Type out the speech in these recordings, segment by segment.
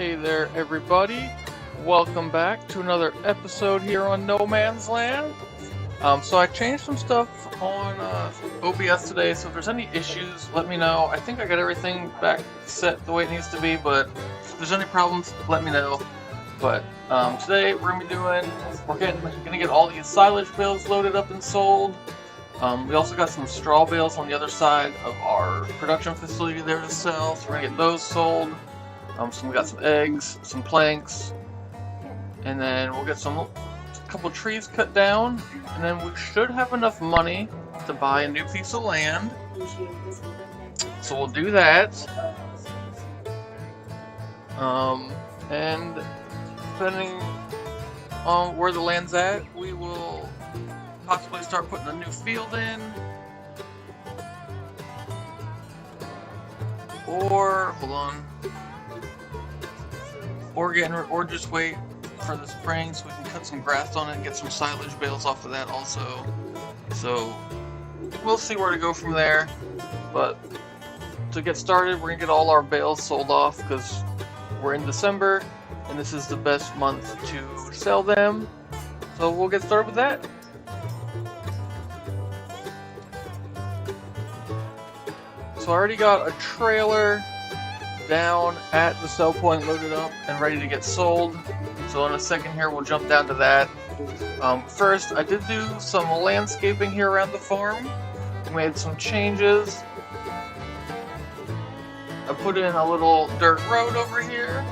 Hey there, everybody. Welcome back to another episode here on No Man's Land. So I changed some stuff on OBS today, so if there's any issues, let me know. I think I got everything back set the way it needs to be, but if there's any problems, let me know. But today we're gonna get all these silage bales loaded up and sold. We also got some straw bales on the other side of our production facility there to sell, so we're gonna get those sold. So we got some eggs, some planks, and then we'll get a couple trees cut down, and then we should have enough money to buy a new piece of land. So we'll do that. And depending on where the land's at, we will possibly start putting a new field in. Or, hold on. Or just wait for the spring so we can cut some grass on it and get some silage bales off of that also. So we'll see where to go from there. But to get started, we're gonna get all our bales sold off because we're in December and this is the best month to sell them. So we'll get started with that. So I already got a trailer down at the sell point loaded up and ready to get sold. So in a second here we'll jump down to that. First, I did do some landscaping here around the farm. We made some changes. I put in a little dirt road over here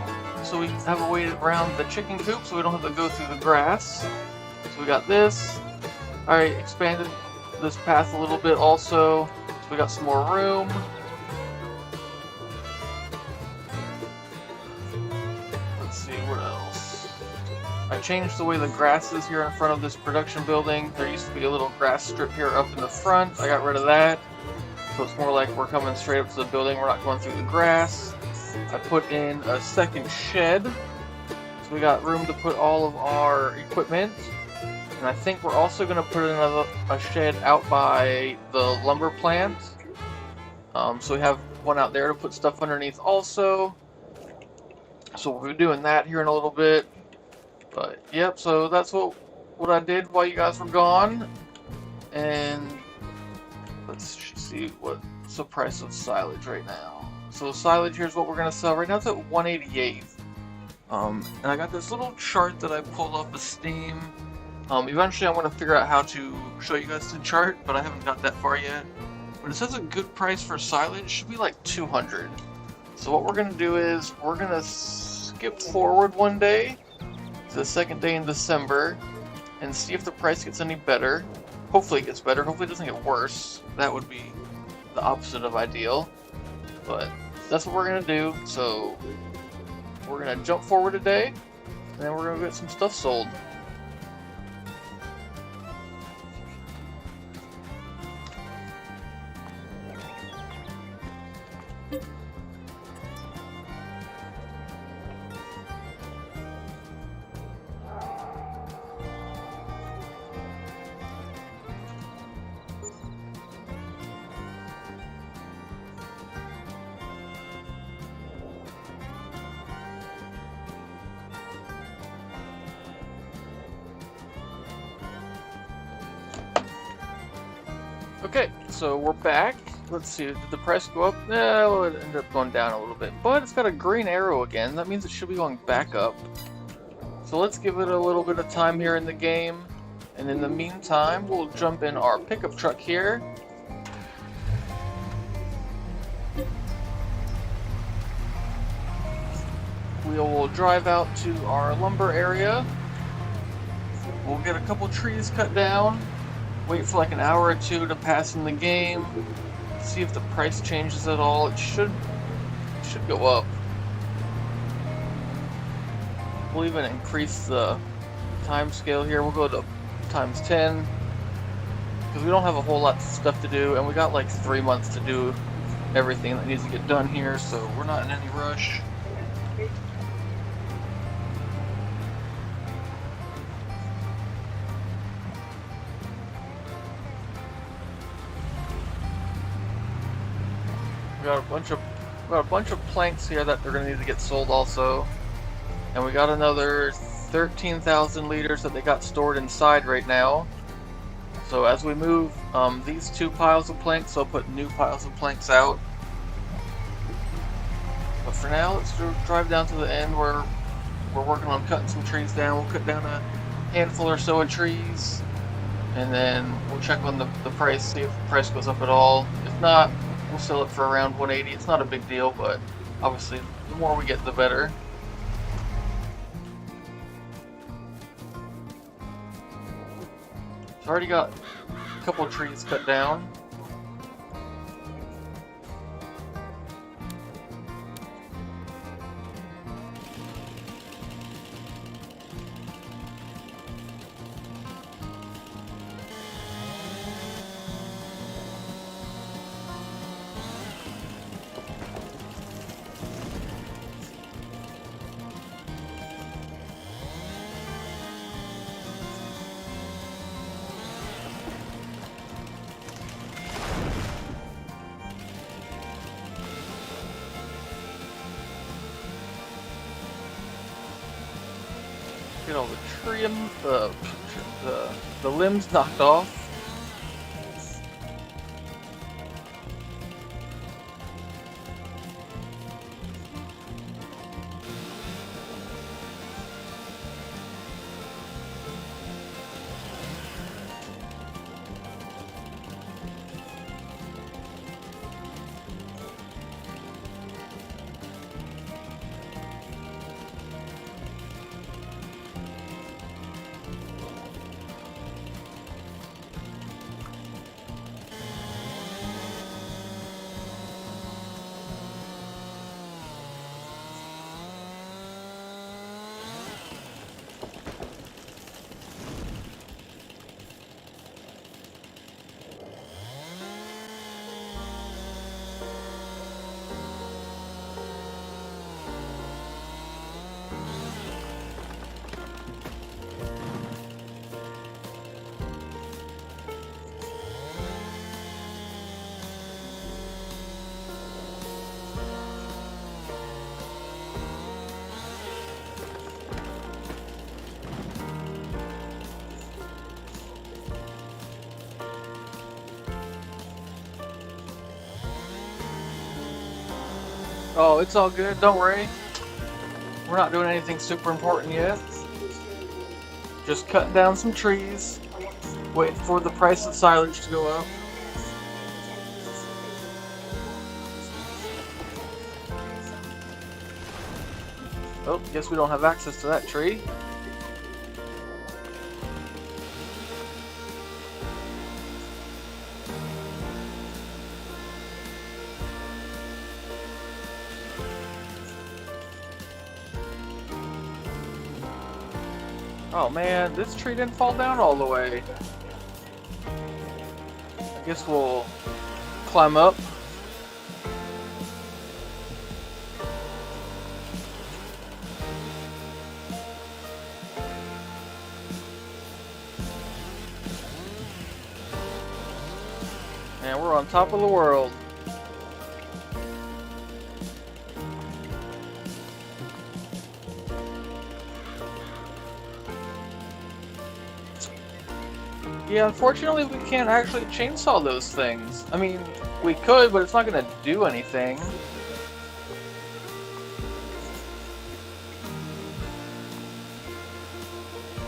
so we have a way around the chicken coop so we don't have to go through the grass. So we got this. I expanded this path a little bit also, so we got some more room. What else? I changed the way the grass is here in front of this production building. There used to be a little grass strip here up in the front. I got rid of that. So it's more like we're coming straight up to the building. We're not going through the grass. I put in a second shed. So we got room to put all of our equipment. And I think we're also going to put in a shed out by the lumber plant. So we have one out there to put stuff underneath also. So we'll be doing that here in a little bit. But yep, so that's what I did while you guys were gone. And let's see what's the price of silage right now. So silage, here's what we're gonna sell. Right now it's at 188. And I got this little chart that I pulled off of Steam. Eventually I'm gonna figure out how to show you guys the chart, but I haven't got that far yet. But it says a good price for silage should be like 200. So what we're going to do is, we're going to skip forward one day to the second day in December and see if the price gets any better. Hopefully it gets better, hopefully it doesn't get worse. That would be the opposite of ideal. But that's what we're going to do, so we're going to jump forward a day and then we're going to get some stuff sold. Okay, so we're back. Let's see, did the price go up? No, it ended up going down a little bit. But it's got a green arrow again. That means it should be going back up. So let's give it a little bit of time here in the game. And in the meantime, we'll jump in our pickup truck here. We will drive out to our lumber area. We'll get a couple trees cut down. Wait for like an hour or two to pass in the game. See if the price changes at all. It should go up. We'll even increase the time scale here. We'll go to times 10 because we don't have a whole lot of stuff to do, and we got like 3 months to do everything that needs to get done here, so we're not in any rush. We got a bunch of planks here that they're gonna need to get sold also. And we got another 13,000 liters that they got stored inside right now. So as we move these two piles of planks, I'll put new piles of planks out. But for now, let's drive down to the end where we're working on cutting some trees down. We'll cut down a handful or so of trees, and then we'll check on the price, see if the price goes up at all. If not, we'll sell it for around 180. It's not a big deal, but obviously the more we get, the better. So I already got a couple of trees cut down. Get all the trim, the limbs knocked off. Oh, it's all good, don't worry. We're not doing anything super important yet. Just cutting down some trees, waiting for the price of silage to go up. Oh, guess we don't have access to that tree. Oh man, this tree didn't fall down all the way. I guess we'll climb up. And we're on top of the world. Yeah, unfortunately we can't actually chainsaw those things. I mean, we could, but it's not gonna do anything.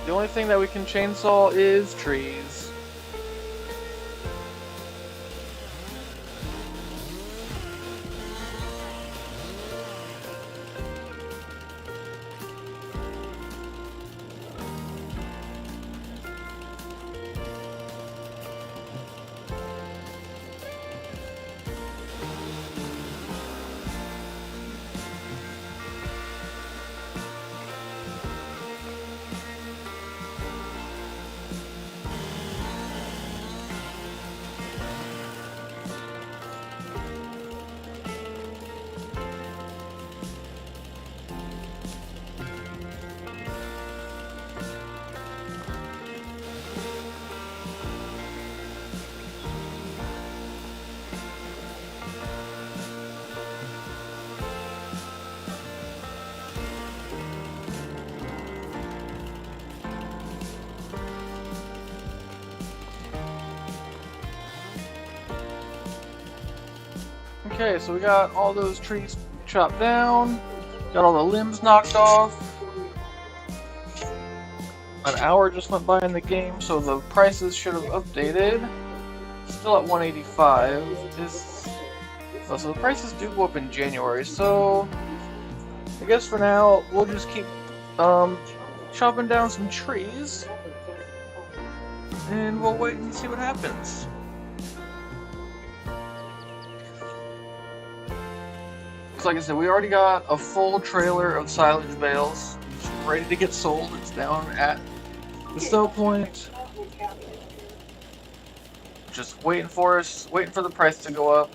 The only thing that we can chainsaw is trees. Okay, so we got all those trees chopped down, got all the limbs knocked off. An hour just went by in the game, so the prices should have updated. Still at 185. Oh, so the prices do go up in January, so I guess for now we'll just keep chopping down some trees, and we'll wait and see what happens. So like I said, we already got a full trailer of silage bales ready to get sold. It's down at the sell point. Just waiting for us, waiting for the price to go up.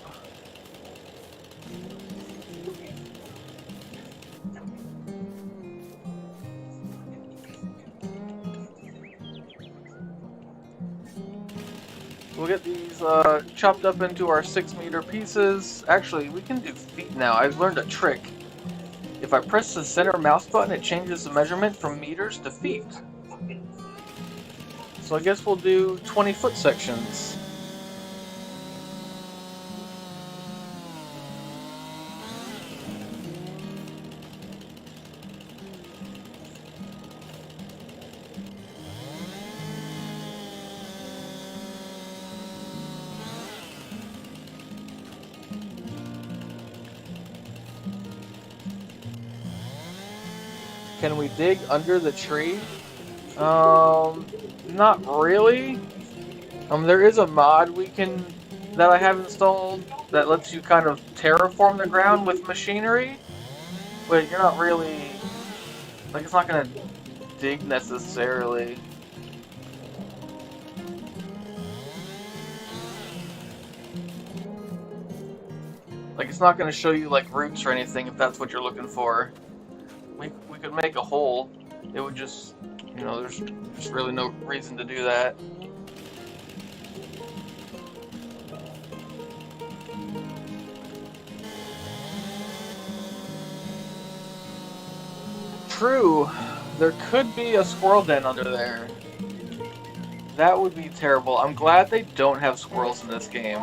We'll get these chopped up into our 6-meter pieces. Actually, we can do feet now. I've learned a trick. If I press the center mouse button, it changes the measurement from meters to feet. So I guess we'll do 20-foot sections. Can we dig under the tree? Not really. There is a mod that I have installed that lets you kind of terraform the ground with machinery, but you're not really, like, it's not gonna dig necessarily. Like, it's not gonna show you, like, roots or anything if that's what you're looking for. We could make a hole. It would just, there's really no reason to do that. True, there could be a squirrel den under there. That would be terrible. I'm glad they don't have squirrels in this game.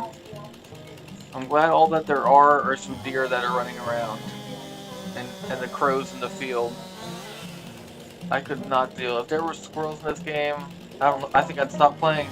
I'm glad all that there are some deer that are running around. And the crows in the field. I could not deal. If there were squirrels in this game, I think I'd stop playing.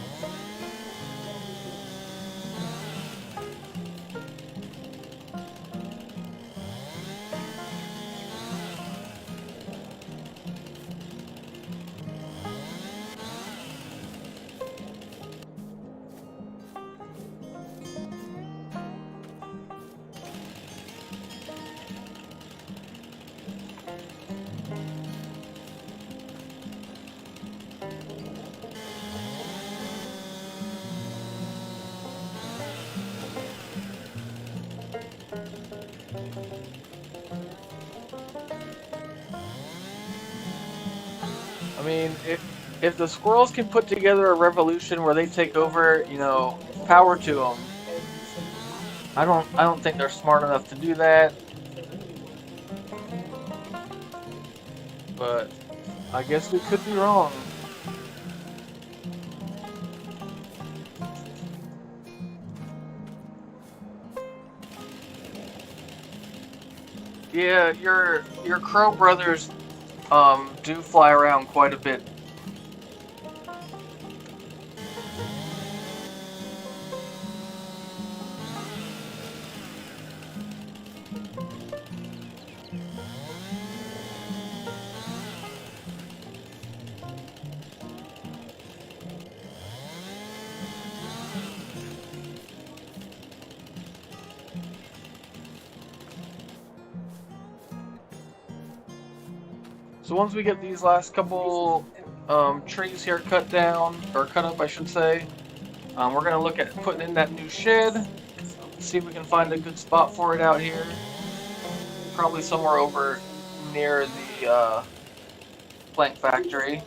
I mean, if the squirrels can put together a revolution where they take over, power to them. I don't think they're smart enough to do that. But I guess we could be wrong. Yeah, your crow brothers do fly around quite a bit. So once we get these last couple trees here cut down, or cut up I should say, we're going to look at putting in that new shed, see if we can find a good spot for it out here. Probably somewhere over near the plank factory.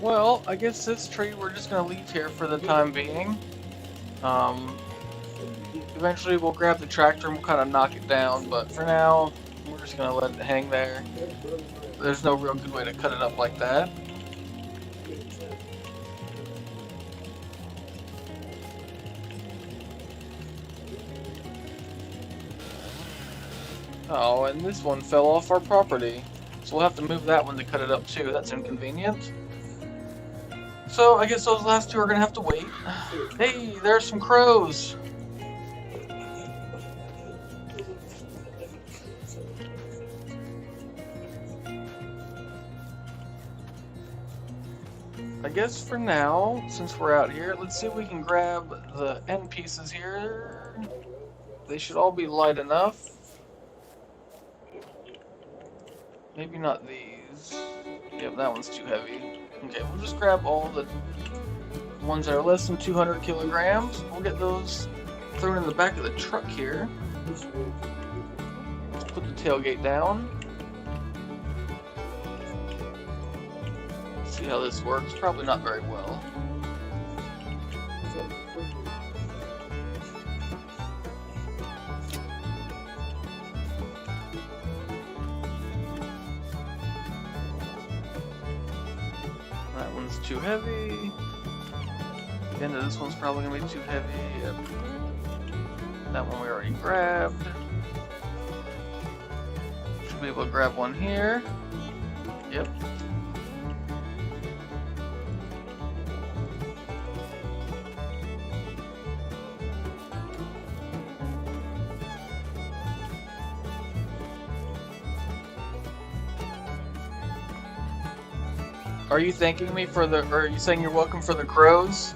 Well, I guess this tree we're just gonna leave here for the time being. Eventually we'll grab the tractor and we'll kind of knock it down, but for now, we're just gonna let it hang there. There's no real good way to cut it up like that. Oh, and this one fell off our property. So we'll have to move that one to cut it up too. That's inconvenient. So I guess those last two are gonna have to wait. Hey, there's some crows. I guess for now, since we're out here, let's see if we can grab the end pieces here. They should all be light enough. Maybe not these. Yep, that one's too heavy. Okay, we'll just grab all the ones that are less than 200 kilograms. We'll get those thrown in the back of the truck here. Let's put the tailgate down. See how this works. Probably not very well. That one's too heavy. The end of this one's probably gonna be too heavy. Yep. That one we already grabbed. Should be able to grab one here. Yep. Are you thanking me for the, or are you saying you're welcome for the crows?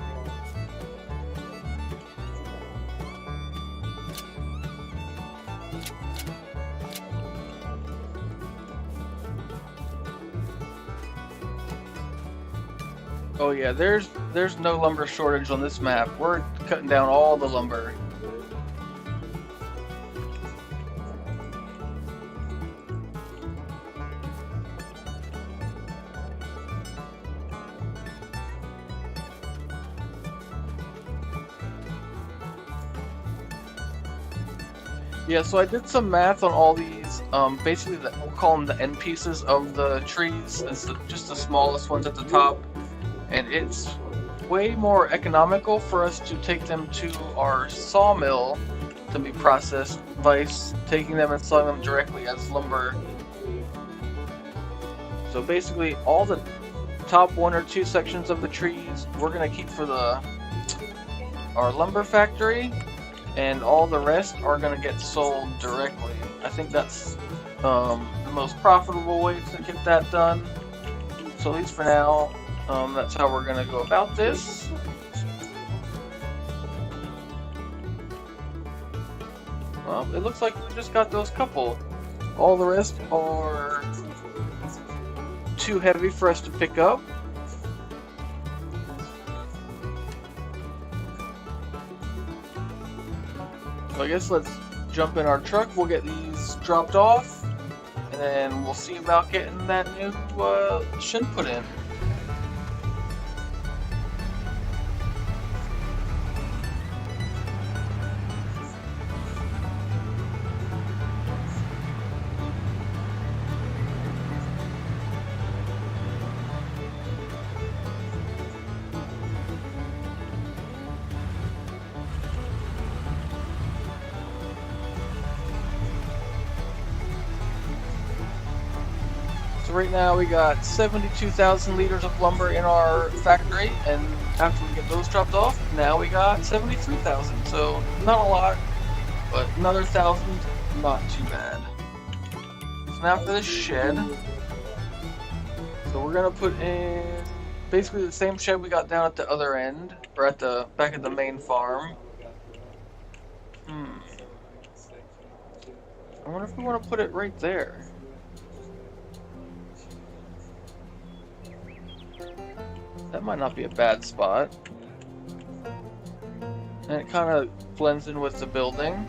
Oh yeah, there's no lumber shortage on this map. We're cutting down all the lumber. Yeah, so I did some math on all these. Basically, we'll call them the end pieces of the trees. It's just the smallest ones at the top. And it's way more economical for us to take them to our sawmill to be processed by taking them and selling them directly as lumber. So basically, all the top 1 or 2 sections of the trees we're gonna keep for our lumber factory. And all the rest are going to get sold directly. I think that's the most profitable way to get that done. So at least for now, that's how we're going to go about this. Well, it looks like we just got those couple. All the rest are too heavy for us to pick up. So I guess let's jump in our truck, we'll get these dropped off, and then we'll see about getting that new shed put in. So right now we got 72,000 liters of lumber in our factory, and after we get those dropped off, now we got 73,000. So not a lot, but another 1,000, not too bad. So now for this shed, so we're gonna put in basically the same shed we got down at the other end, or at the back of the main farm. I wonder if we want to put it right there. That might not be a bad spot. And it kind of blends in with the building.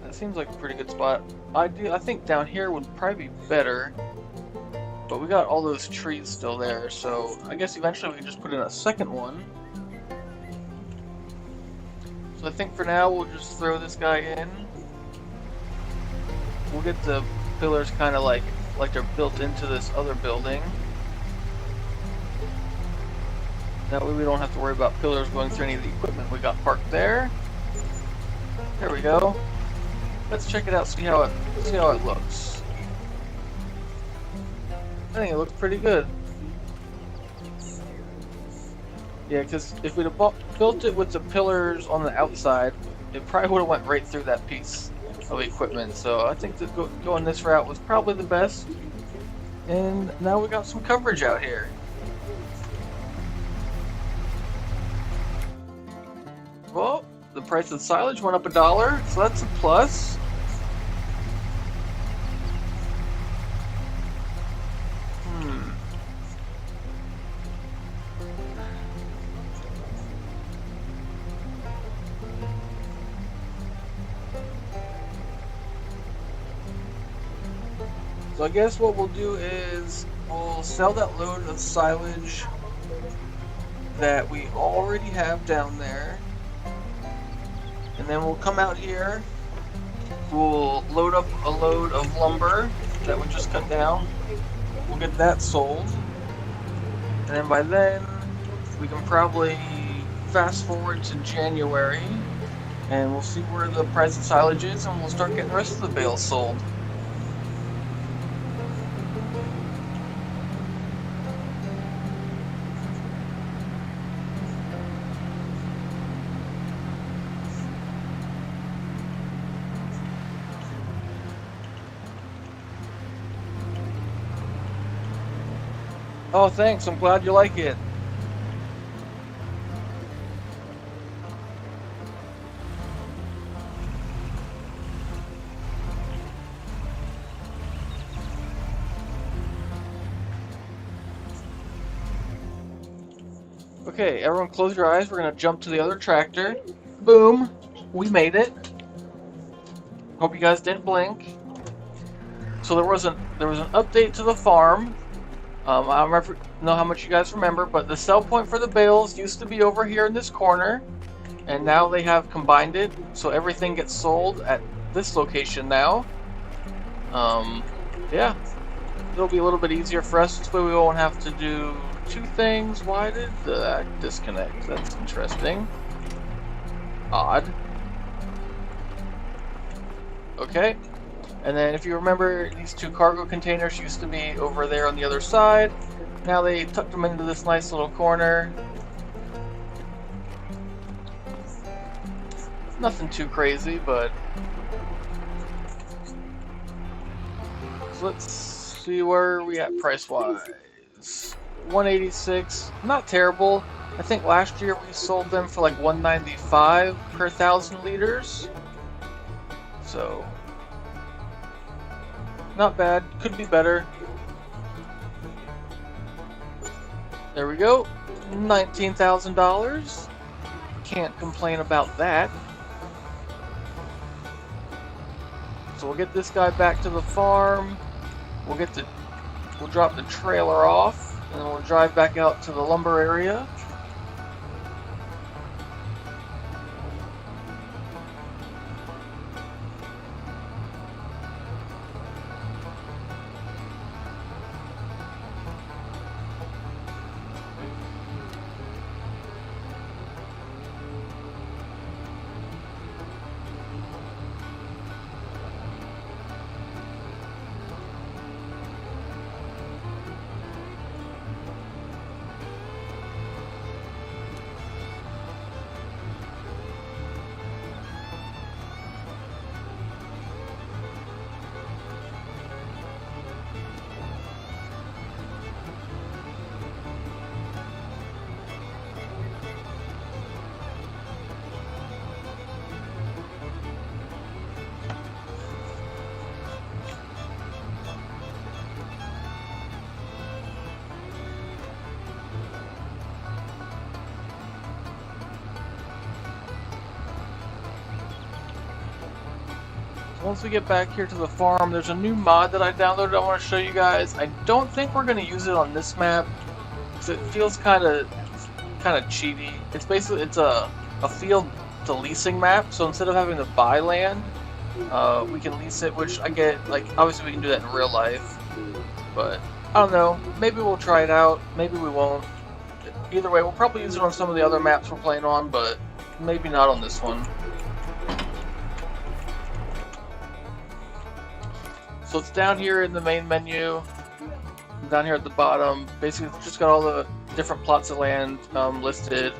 That's seems like a pretty good spot. I think down here would probably be better, but we got all those trees still there, so I guess eventually we can just put in a second one. So I think for now we'll just throw this guy in. We'll get the pillars kind of like they're built into this other building. That way we don't have to worry about pillars going through any of the equipment we got parked there. There we go. Let's check it out, see how it looks. I think it looks pretty good. Yeah, because if we'd have built it with the pillars on the outside, it probably would have went right through that piece of equipment. So I think that going this route was probably the best. And now we got some coverage out here. Well, the price of silage went up $1, so that's a plus. So I guess what we'll do is we'll sell that load of silage that we already have down there. And then we'll come out here, we'll load up a load of lumber that we just cut down. We'll get that sold. And then by then, we can probably fast forward to January and we'll see where the price of silage is and we'll start getting the rest of the bales sold. Oh, thanks. I'm glad you like it. Okay, everyone close your eyes. We're going to jump to the other tractor. Boom. We made it. Hope you guys didn't blink. So there was an update to the farm. I don't know how much you guys remember, but the sell point for the bales used to be over here in this corner, and now they have combined it, so everything gets sold at this location now. Yeah, it'll be a little bit easier for us. This way we won't have to do two things. Why did that disconnect? That's interesting. Odd. Okay. And then if you remember, these two cargo containers used to be over there on the other side. Now they tucked them into this nice little corner. Nothing too crazy, but... So let's see where we at price-wise. 186, not terrible. I think last year we sold them for like 195 per 1,000 liters. So... not bad, could be better. There we go, $19,000. Can't complain about that. So we'll get this guy back to the farm. We'll drop the trailer off, and then we'll drive back out to the lumber area. once we get back here to the farm, there's a new mod that I downloaded I want to show you guys. I don't think we're going to use it on this map, because it feels kind of cheaty. It's basically, it's a field to leasing map, so instead of having to buy land, we can lease it, which I get, like, obviously we can do that in real life, but I don't know, maybe we'll try it out, maybe we won't. Either way, we'll probably use it on some of the other maps we're playing on, but maybe not on this one. So it's down here in the main menu, down here at the bottom. Basically, it's just got all the different plots of land listed.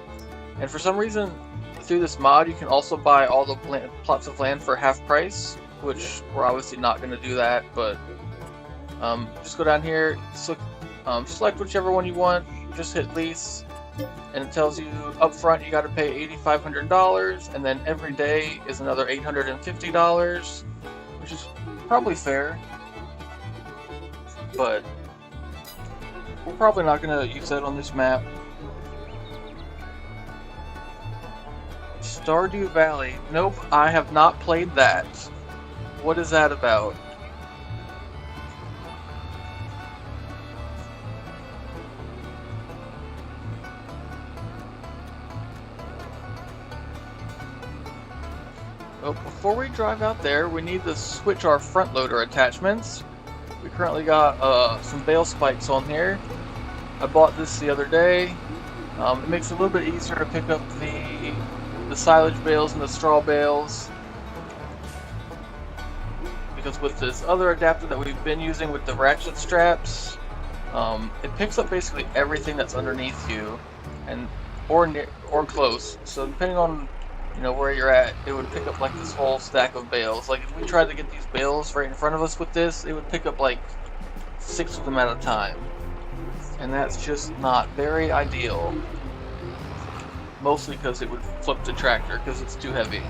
And for some reason, through this mod, you can also buy all the plots of land for half price, which we're obviously not going to do that, but just go down here, select whichever one you want, just hit lease, and it tells you up front you got to pay $8,500, and then every day is another $850, which is probably fair, but we're probably not going to use that on this map. Stardew Valley. Nope, I have not played that. What is that about? Well, before we drive out there, we need to switch our front loader attachments. We currently got some bale spikes on here. I bought this the other day. It makes it a little bit easier to pick up the silage bales and the straw bales. Because with this other adapter that we've been using with the ratchet straps, it picks up basically everything that's underneath you, and or close. So depending on where you're at, it would pick up like this whole stack of bales. Like if we tried to get these bales right in front of us with this, it would pick up like 6 of them at a time. And that's just not very ideal. Mostly because it would flip the tractor because it's too heavy.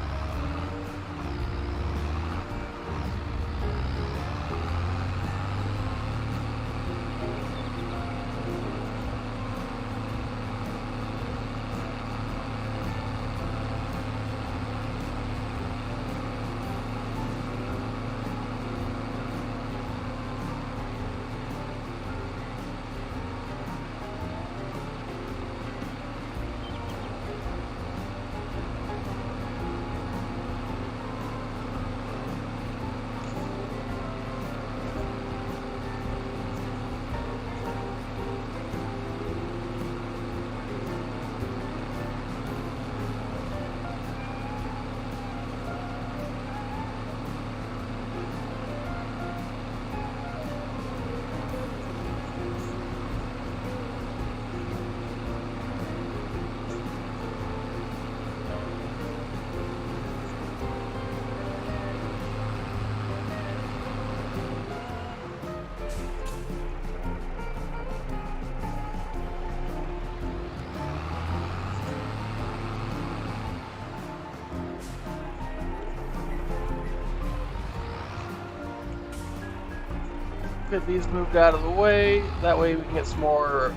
Get these moved out of the way. That way we can get some more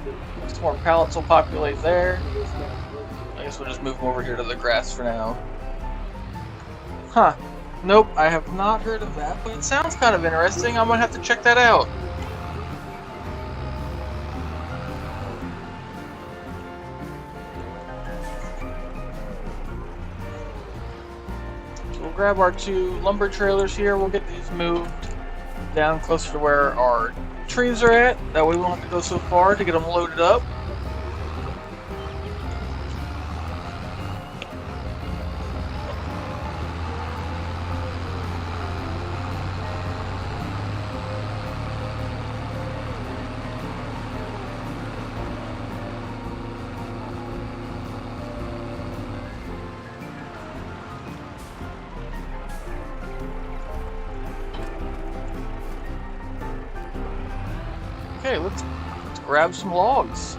pallets will populate there. I guess we'll just move them over here to the grass for now. Huh. Nope, I have not heard of that, but it sounds kind of interesting. I'm gonna have to check that out. So we'll grab our 2 lumber trailers here. We'll get these moved down closer to where our trees are at. That way we won't have to go so far to get them loaded up. Okay, let's grab some logs.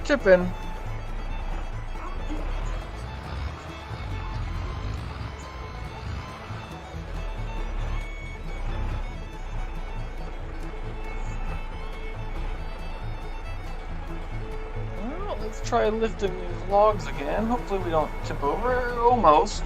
tipping. Well, let's try lifting these logs again. Hopefully we don't tip over. Almost.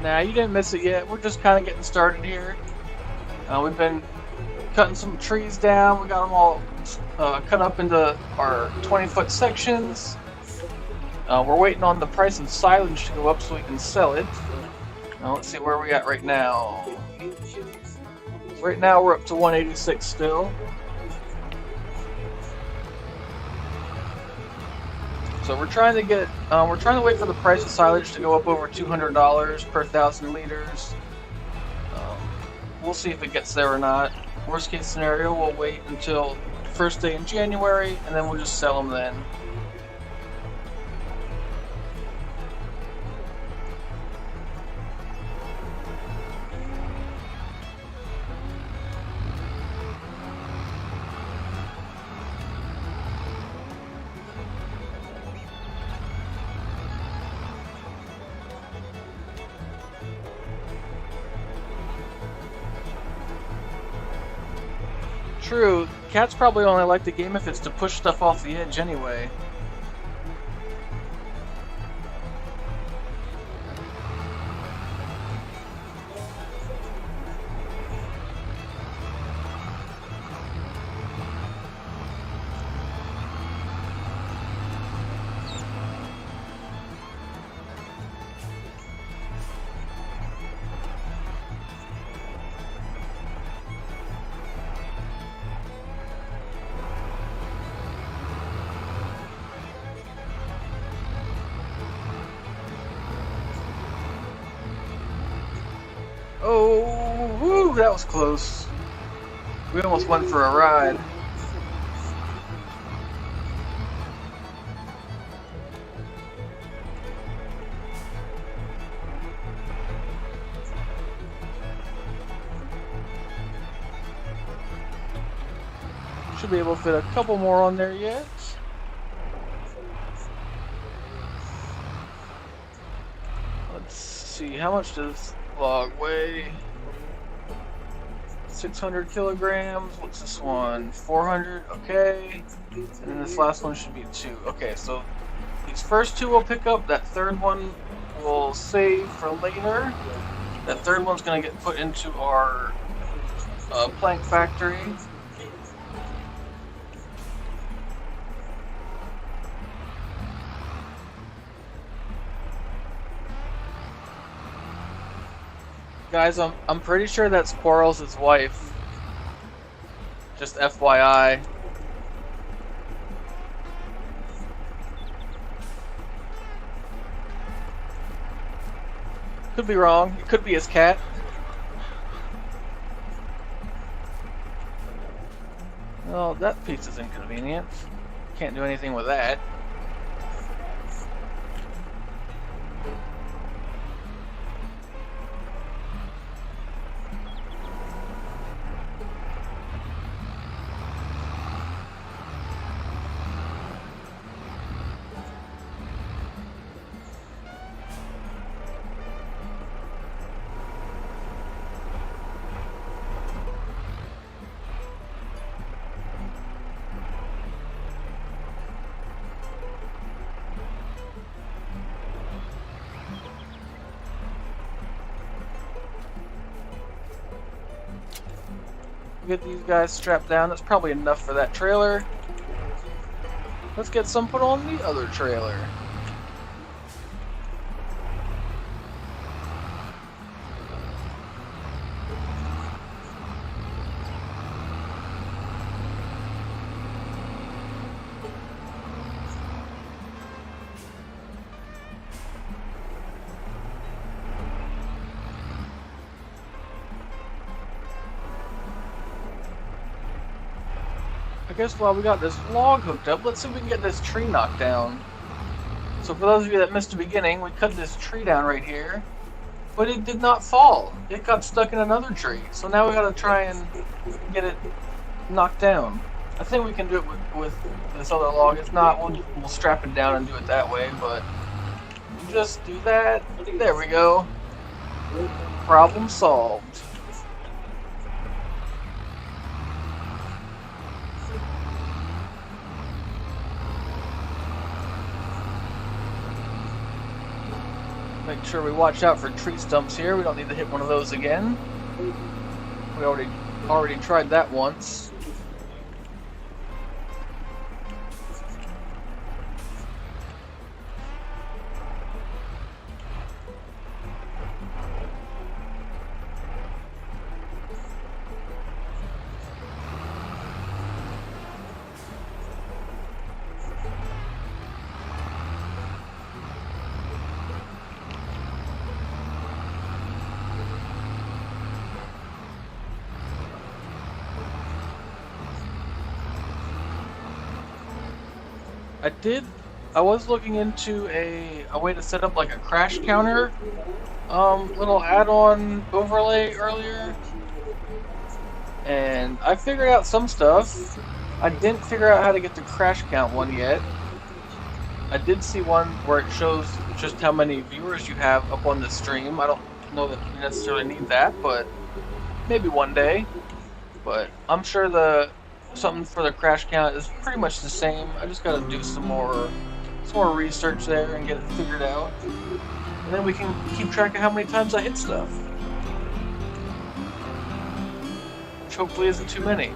Nah, you didn't miss it yet. We're just kind of getting started here. We've been cutting some trees down. We got them all cut up into our 20-foot sections. We're waiting on the price of silage to go up so we can sell it. Now let's see where we at right now. Right now we're up to 186 still. So we're trying to wait for the price of silage to go up over $200 per 1,000 liters. We'll see if it gets there or not. Worst case scenario, we'll wait until the first day in January, and then we'll just sell them then. True, cats probably only like the game if it's to push stuff off the edge anyway. Oh, woo, that was close. We almost went for a ride. Should be able to fit a couple more on there yet. Let's see, how much does log weigh? 600 kilograms. What's this one? 400. Okay. And then this last one should be 2. Okay, so these first 2 we'll pick up. That third one we'll save for later. That third one's going to get put into our plank factory. Guys, I'm pretty sure that's Quarles' wife. Just FYI. Could be wrong. It could be his cat. Well, that pizza's inconvenient. Can't do anything with that. Get these guys strapped down. That's probably enough for that trailer. Let's get some put on the other trailer. guess while we got this log hooked up, let's see if we can get this tree knocked down. So for those of you that missed the beginning, we cut this tree down right here, but it did not fall. It got stuck in another tree. So now we gotta try and get it knocked down. I think we can do it with this other log. If not, we'll strap it down and do it that way, but just do that. There we go. Problem solved. Make sure we watch out for tree stumps here. We don't need to hit one of those again. We already tried that once. I was looking into a way to set up like a crash counter little add-on overlay earlier, and I figured out some stuff. I didn't figure out how to get the crash count one yet. I did see one where it shows just how many viewers you have up on the stream. I don't know that you necessarily need that, but maybe one day. But I'm sure something for the crash count is pretty much the same. I just gotta do some more research there and get it figured out. And then we can keep track of how many times I hit stuff. Which hopefully isn't too many.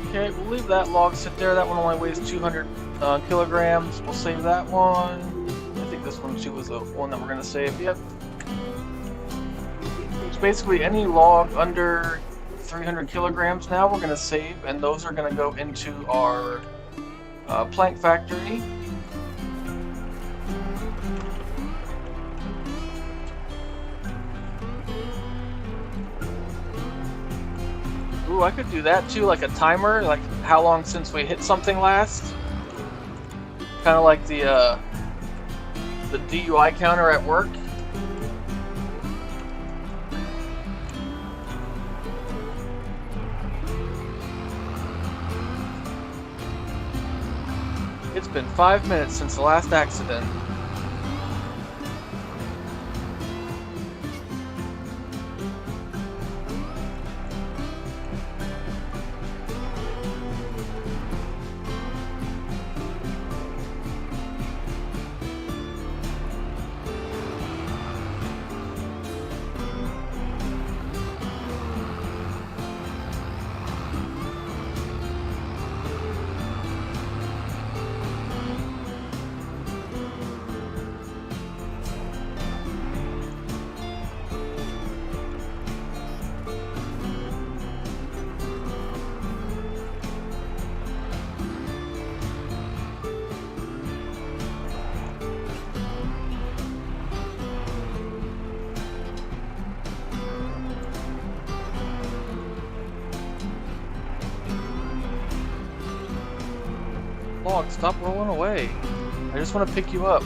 Okay, we'll leave that log sit there. That one only weighs 200 kilograms. We'll save that one. I think this one too was the one that we're going to save. Yep. So basically any log under 300 kilograms now we're going to save, and those are going to go into our plank factory. Ooh, I could do that too, like a timer, like how long since we hit something last. Kind of like the DUI counter at work. It's been 5 minutes since the last accident. Log, stop rolling away. I just want to pick you up.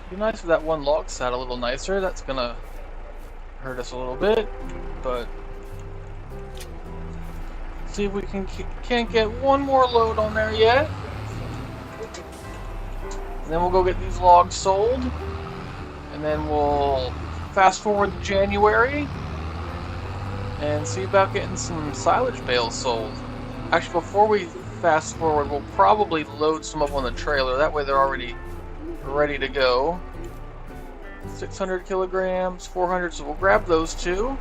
Be nice if that one log sat a little nicer. That's gonna hurt us a little bit, but see if we can't get one more load on there yet. And then we'll go get these logs sold, and then we'll fast forward to January and see about getting some silage bales sold. Actually, before we fast forward, we'll probably load some up on the trailer. That way they're already ready to go. 600 kilograms, 400, so we'll grab those two.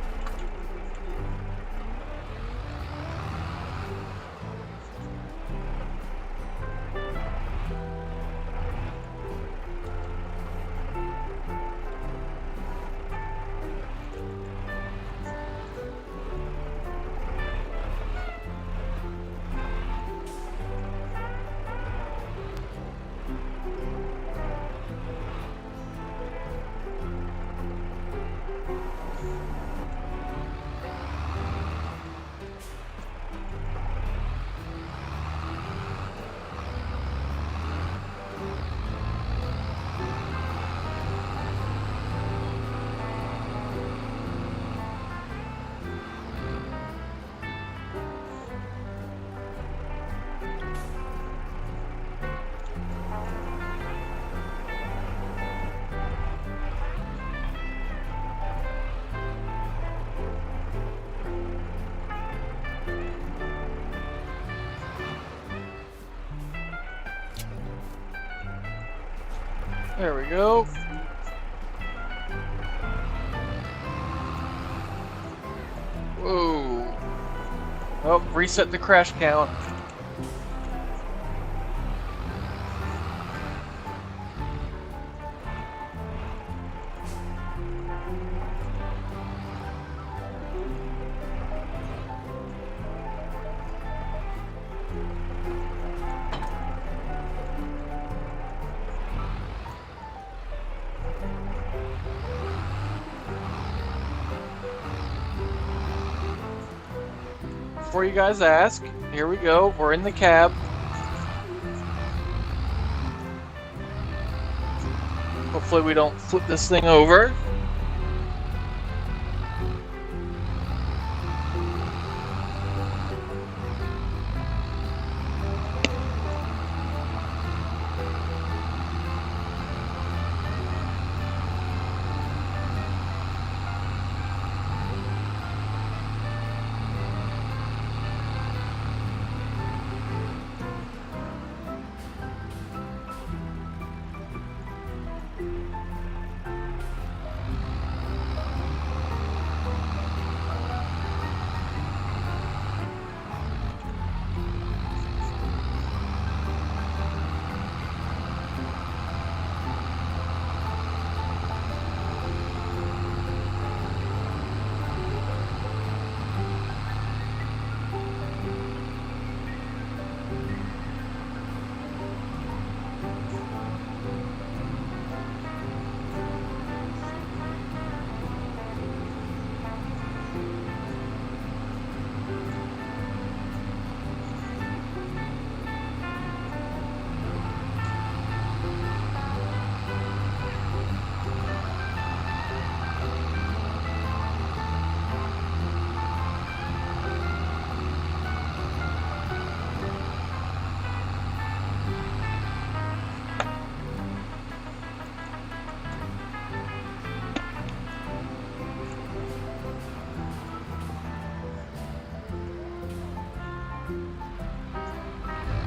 There we go. Whoa. Oh, reset the crash count. Before you guys ask, here we go. We're in the cab. Hopefully we don't flip this thing over.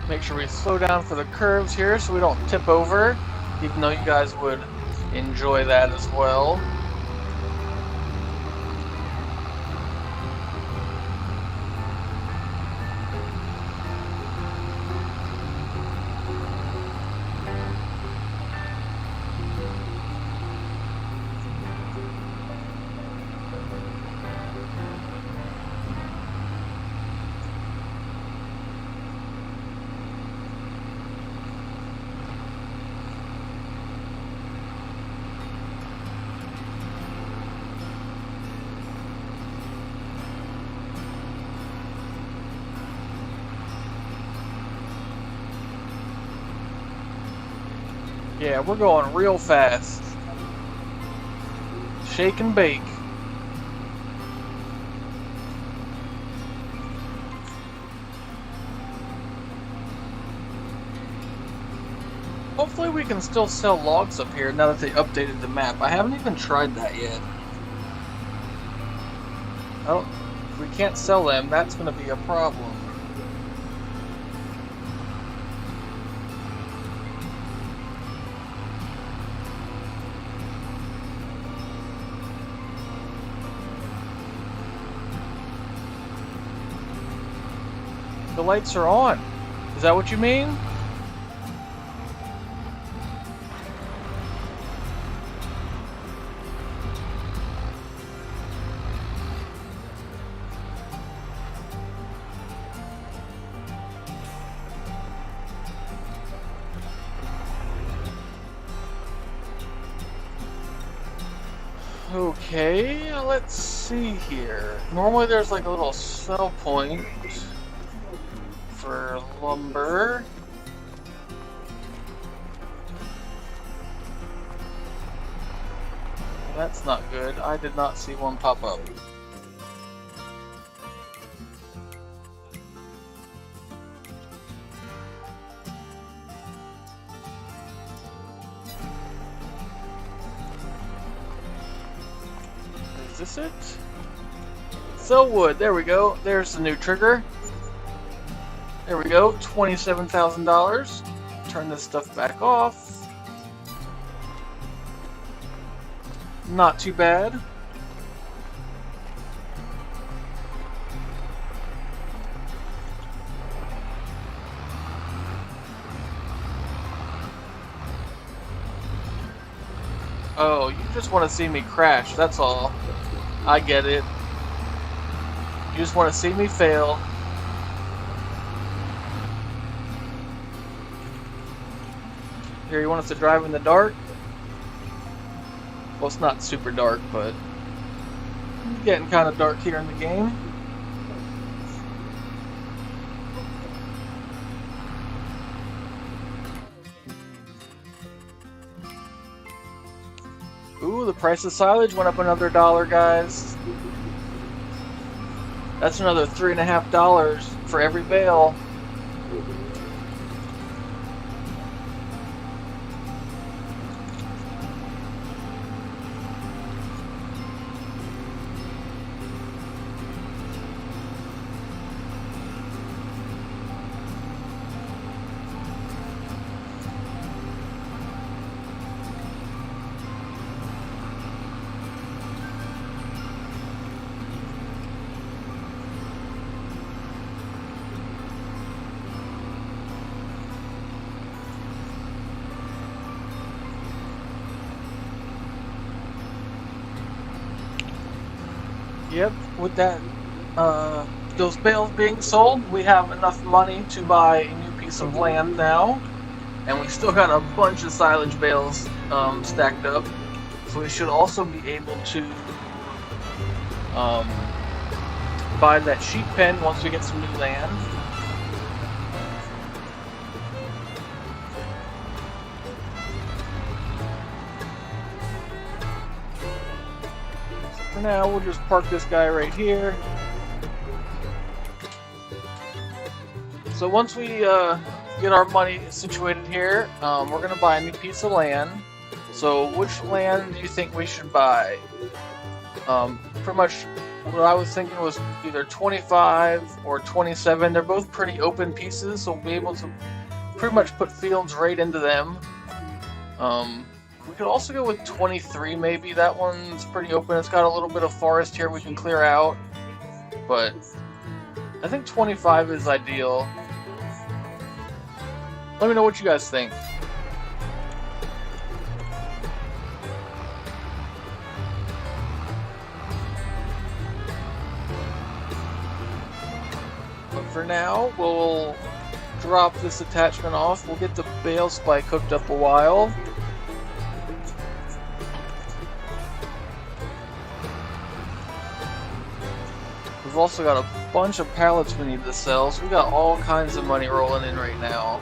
Make sure we slow down for the curves here so we don't tip over, even though you guys would enjoy that as well. Yeah, we're going real fast. Shake and bake. Hopefully we can still sell logs up here now that they updated the map. I haven't even tried that yet. If we can't sell them, that's going to be a problem. The lights are on. Is that what you mean? Okay, let's see here. Normally there's like a little sell point for lumber. That's not good. I did not see one pop up. Is this it? Sell wood. There we go. There's the new trigger. There we go. $27,000. Turn this stuff back off. Not too bad. Oh, you just want to see me crash, that's all. I get it. You just want to see me fail. Here, you want us to drive in the dark? Well, it's not super dark, but it's getting kind of dark here in the game. Ooh, the price of silage went up another $1, guys. That's another $3.50 for every bale. Yep, with that, those bales being sold, we have enough money to buy a new piece of land now, and we still got a bunch of silage bales stacked up, so we should also be able to buy that sheep pen once we get some new land. For now, we'll just park this guy right here. So once we get our money situated here, we're going to buy a new piece of land. So which land do you think we should buy? Pretty much what I was thinking was either 25 or 27. They're both pretty open pieces, so we'll be able to pretty much put fields right into them. We could also go with 23 maybe. That one's pretty open. It's got a little bit of forest here we can clear out. But I think 25 is ideal. Let me know what you guys think. But for now, we'll drop this attachment off. We'll get the bale spike hooked up a while. We've also got a bunch of pallets we need to sell, so we got all kinds of money rolling in right now.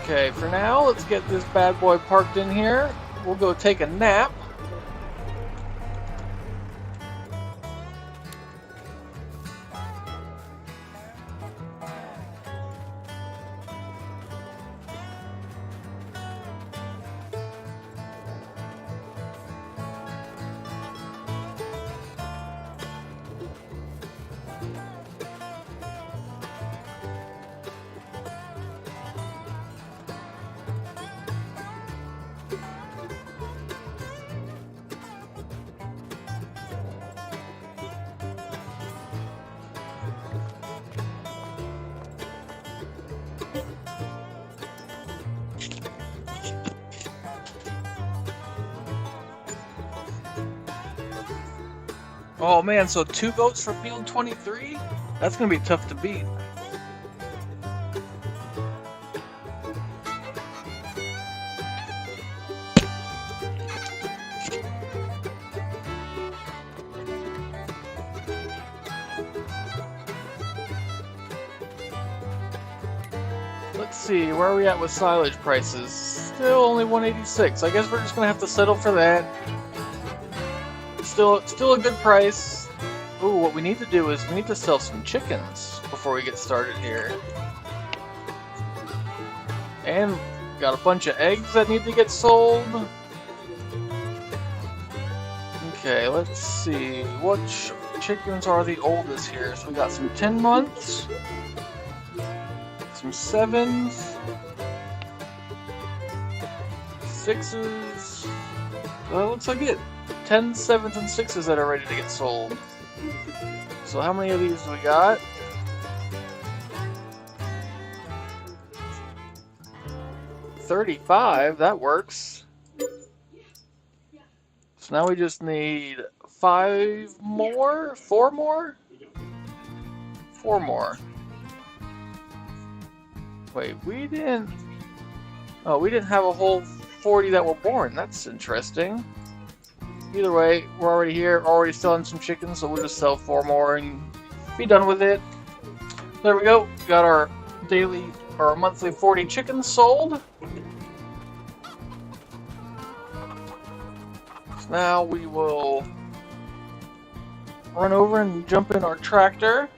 Okay, for now, let's get this bad boy parked in here. We'll go take a nap. Oh man, so 2 votes for field 23? That's gonna be tough to beat. Let's see, where are we at with silage prices? Still only 186. I guess we're just gonna have to settle for that. Still a good price. Ooh, what we need to do is we need to sell some chickens before we get started here. And got a bunch of eggs that need to get sold. Okay, let's see. Which chickens are the oldest here? So we got some 10 months. Some 7s. 6s. Well, looks like it. 10s, 7s, and 6s that are ready to get sold. So how many of these do we got? 35, that works. So now we just need 5 more? 4 more? 4 more. Wait, we didn't... Oh, we didn't have a whole 40 that were born. That's interesting. Either way, we're already here, already selling some chickens, so we'll just sell 4 more and be done with it. There we go. Got our daily or monthly 40 chickens sold. So now we will run over and jump in our tractor.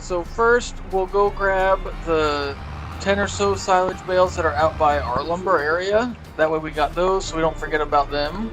So first, we'll go grab the 10 or so silage bales that are out by our lumber area. That way we got those so we don't forget about them.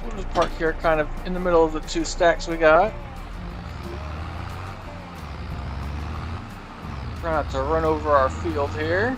We'll just park here kind of in the middle of the 2 stacks we got. Try not to run over our field here.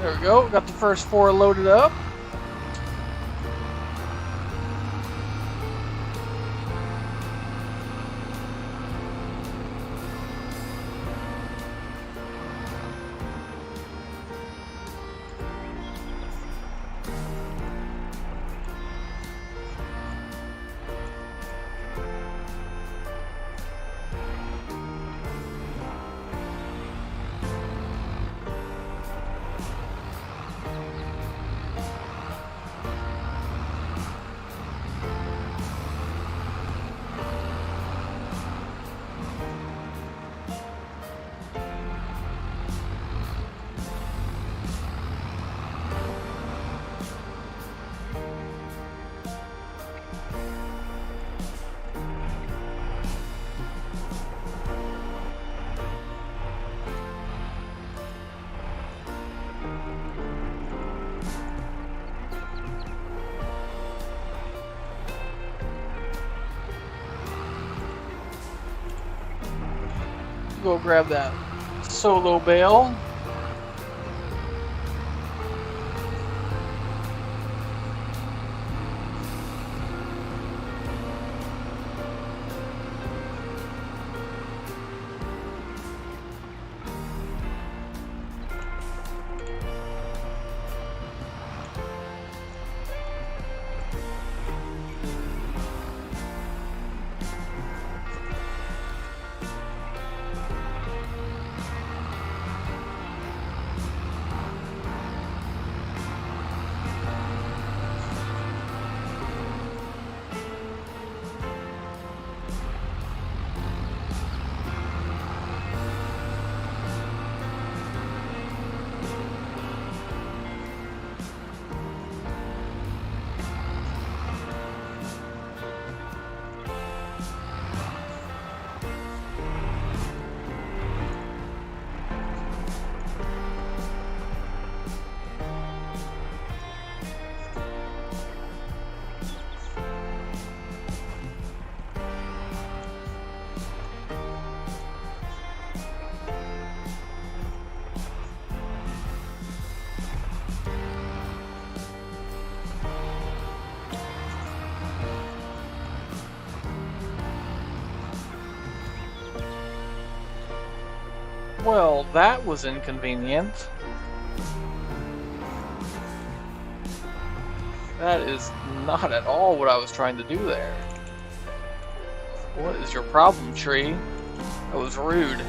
There we go, got the first 4 loaded up. Go grab that solo bale. Well, that was inconvenient. That is not at all what I was trying to do there. What is your problem, tree? That was rude.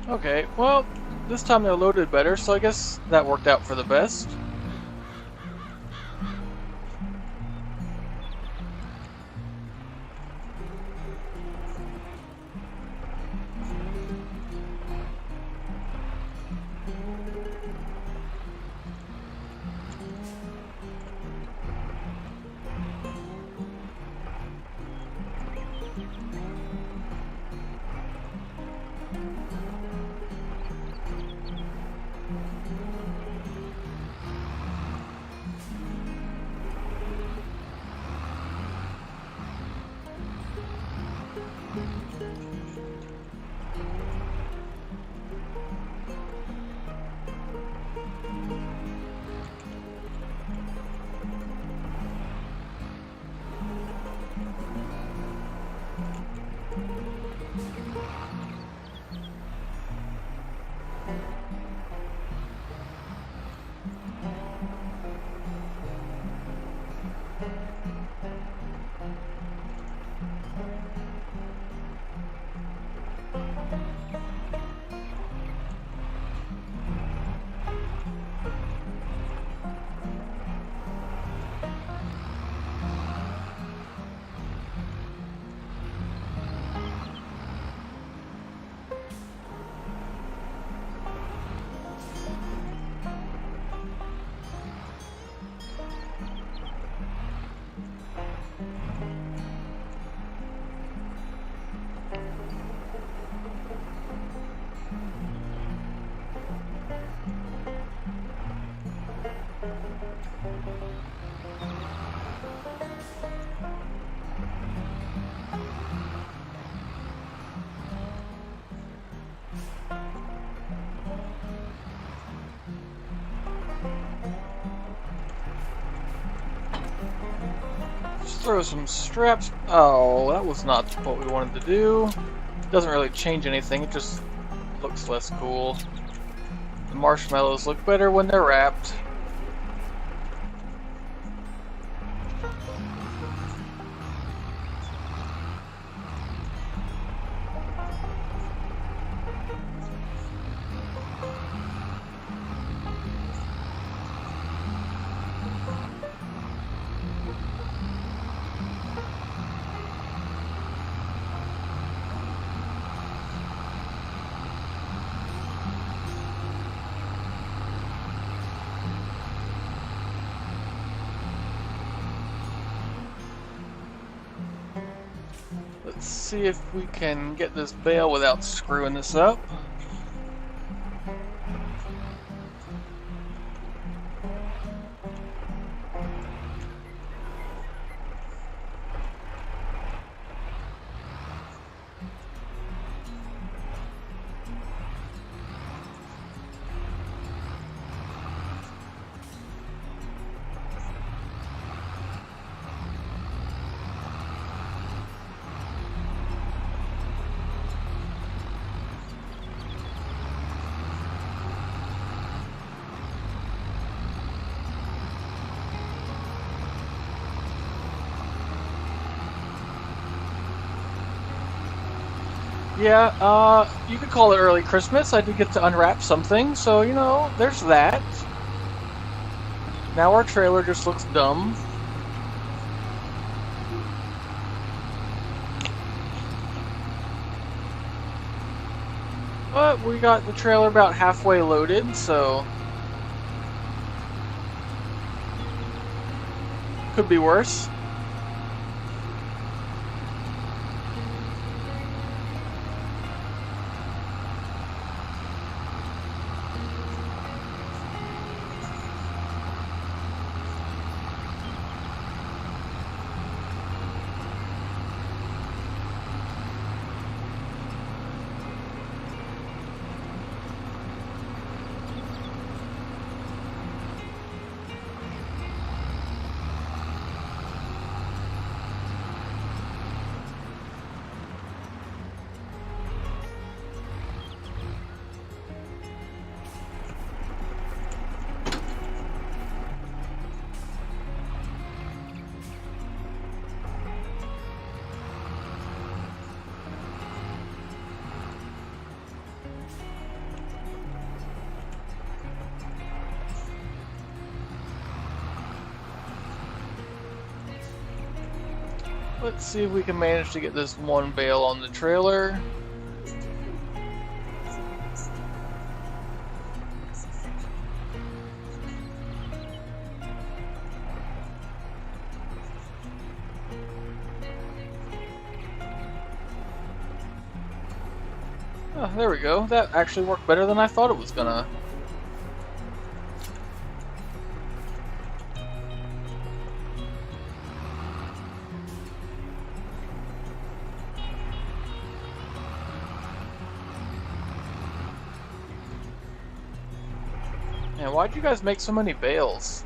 Okay, well, this time they're loaded better, so I guess that worked out for the best. Throw some straps. Oh, that was not what we wanted to do. Doesn't really change anything, it just looks less cool. The marshmallows look better when they're wrapped. Let's see if we can get this bale without screwing this up. Yeah, you could call it early Christmas. I did get to unwrap something, so, you know, there's that. Now our trailer just looks dumb. But we got the trailer about halfway loaded, so could be worse. Let's see if we can manage to get this one bale on the trailer. Oh, there we go. That actually worked better than I thought it was gonna. Man, why'd you guys make so many bales?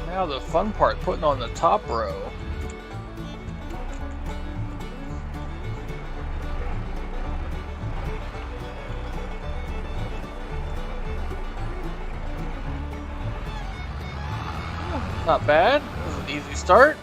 Now the fun part, putting on the top row. Not bad. This is an easy start.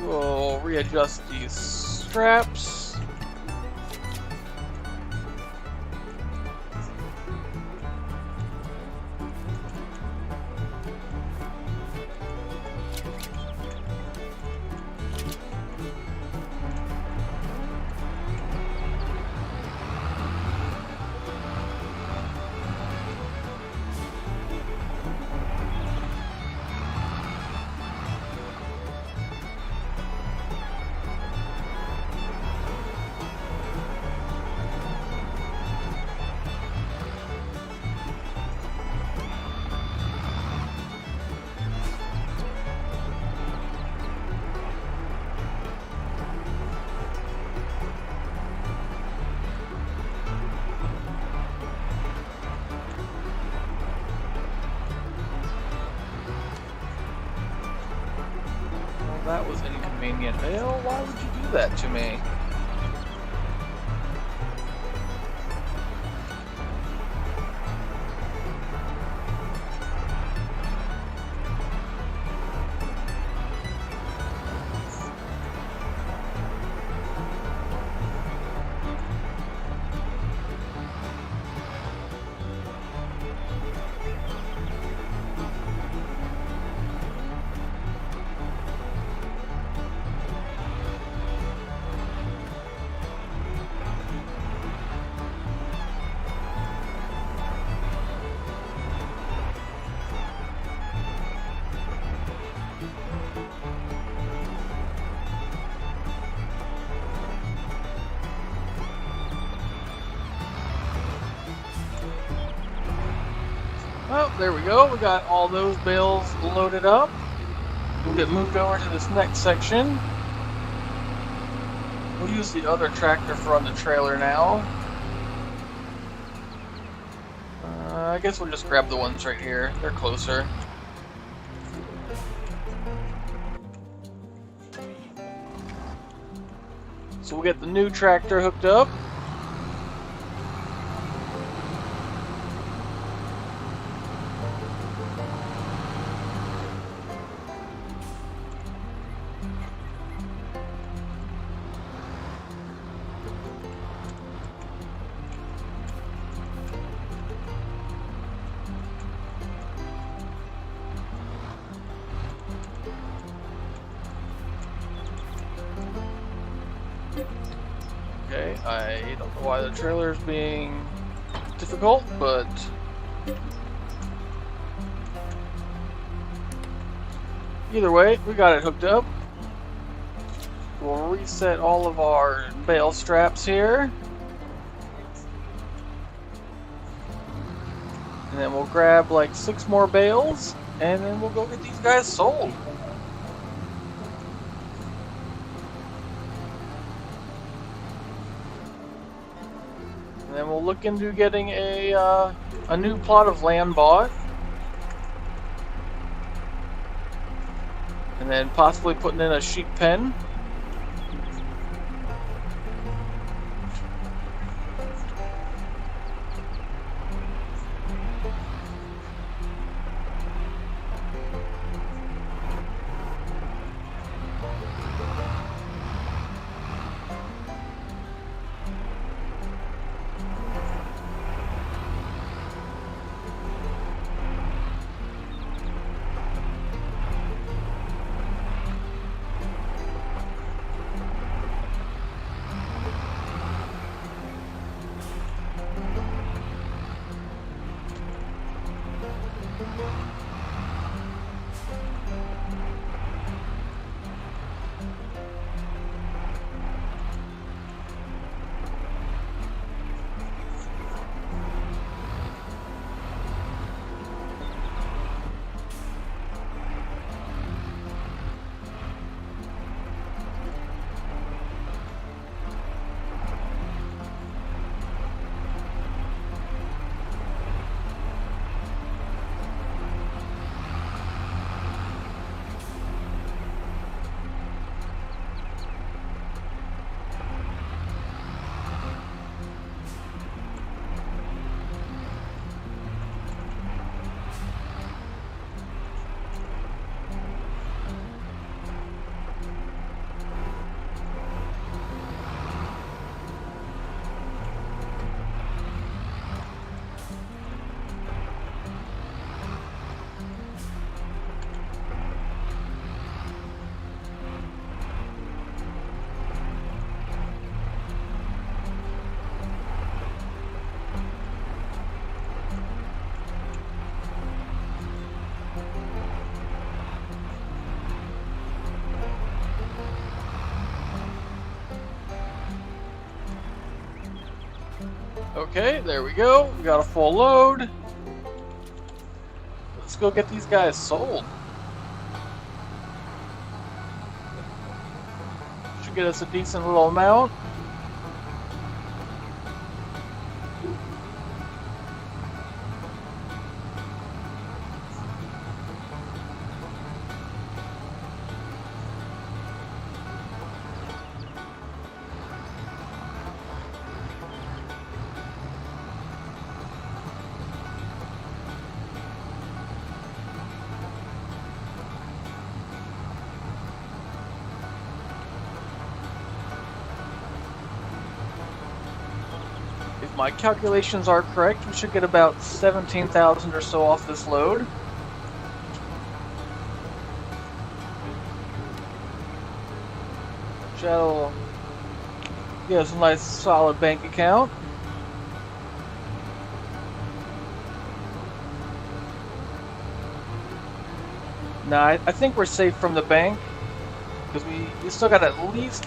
We'll readjust these straps. that was inconvenient. Bale, why would you do that to me? Oh, there we go. We got all those bales loaded up. We'll get moved over to this next section. We'll use the other tractor for on the trailer now. I guess we'll just grab the ones right here. They're closer. So we'll get the new tractor hooked up. Okay, I don't know why the trailer is being difficult, but either way, we got it hooked up. We'll reset all of our bale straps here. And then we'll grab like 6 more bales, and then we'll go get these guys sold. And then we'll look into getting a new plot of land bought. And then possibly putting in a sheep pen. Okay, there we go. We got a full load. Let's go get these guys sold. Should get us a decent little amount. If my calculations are correct, we should get about 17,000 or so off this load. That'll give us a nice solid bank account. Now I think we're safe from the bank because we still got at least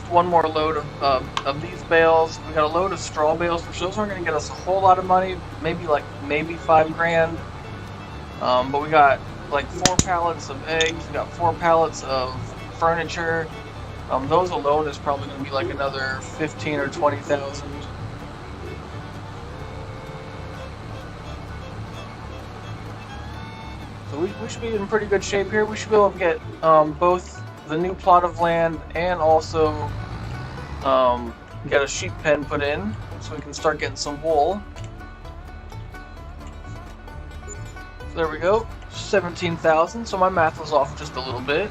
one more load of these bales. We got a load of straw bales, which those aren't going to get us a whole lot of money. Maybe $5 grand. But we got like 4 pallets of eggs. We got 4 pallets of furniture. Those alone is probably going to be like another 15 or 20,000. So we should be in pretty good shape here. We should be able to get both the new plot of land and also get a sheep pen put in so we can start getting some wool. So there we go, 17,000. So my math was off just a little bit.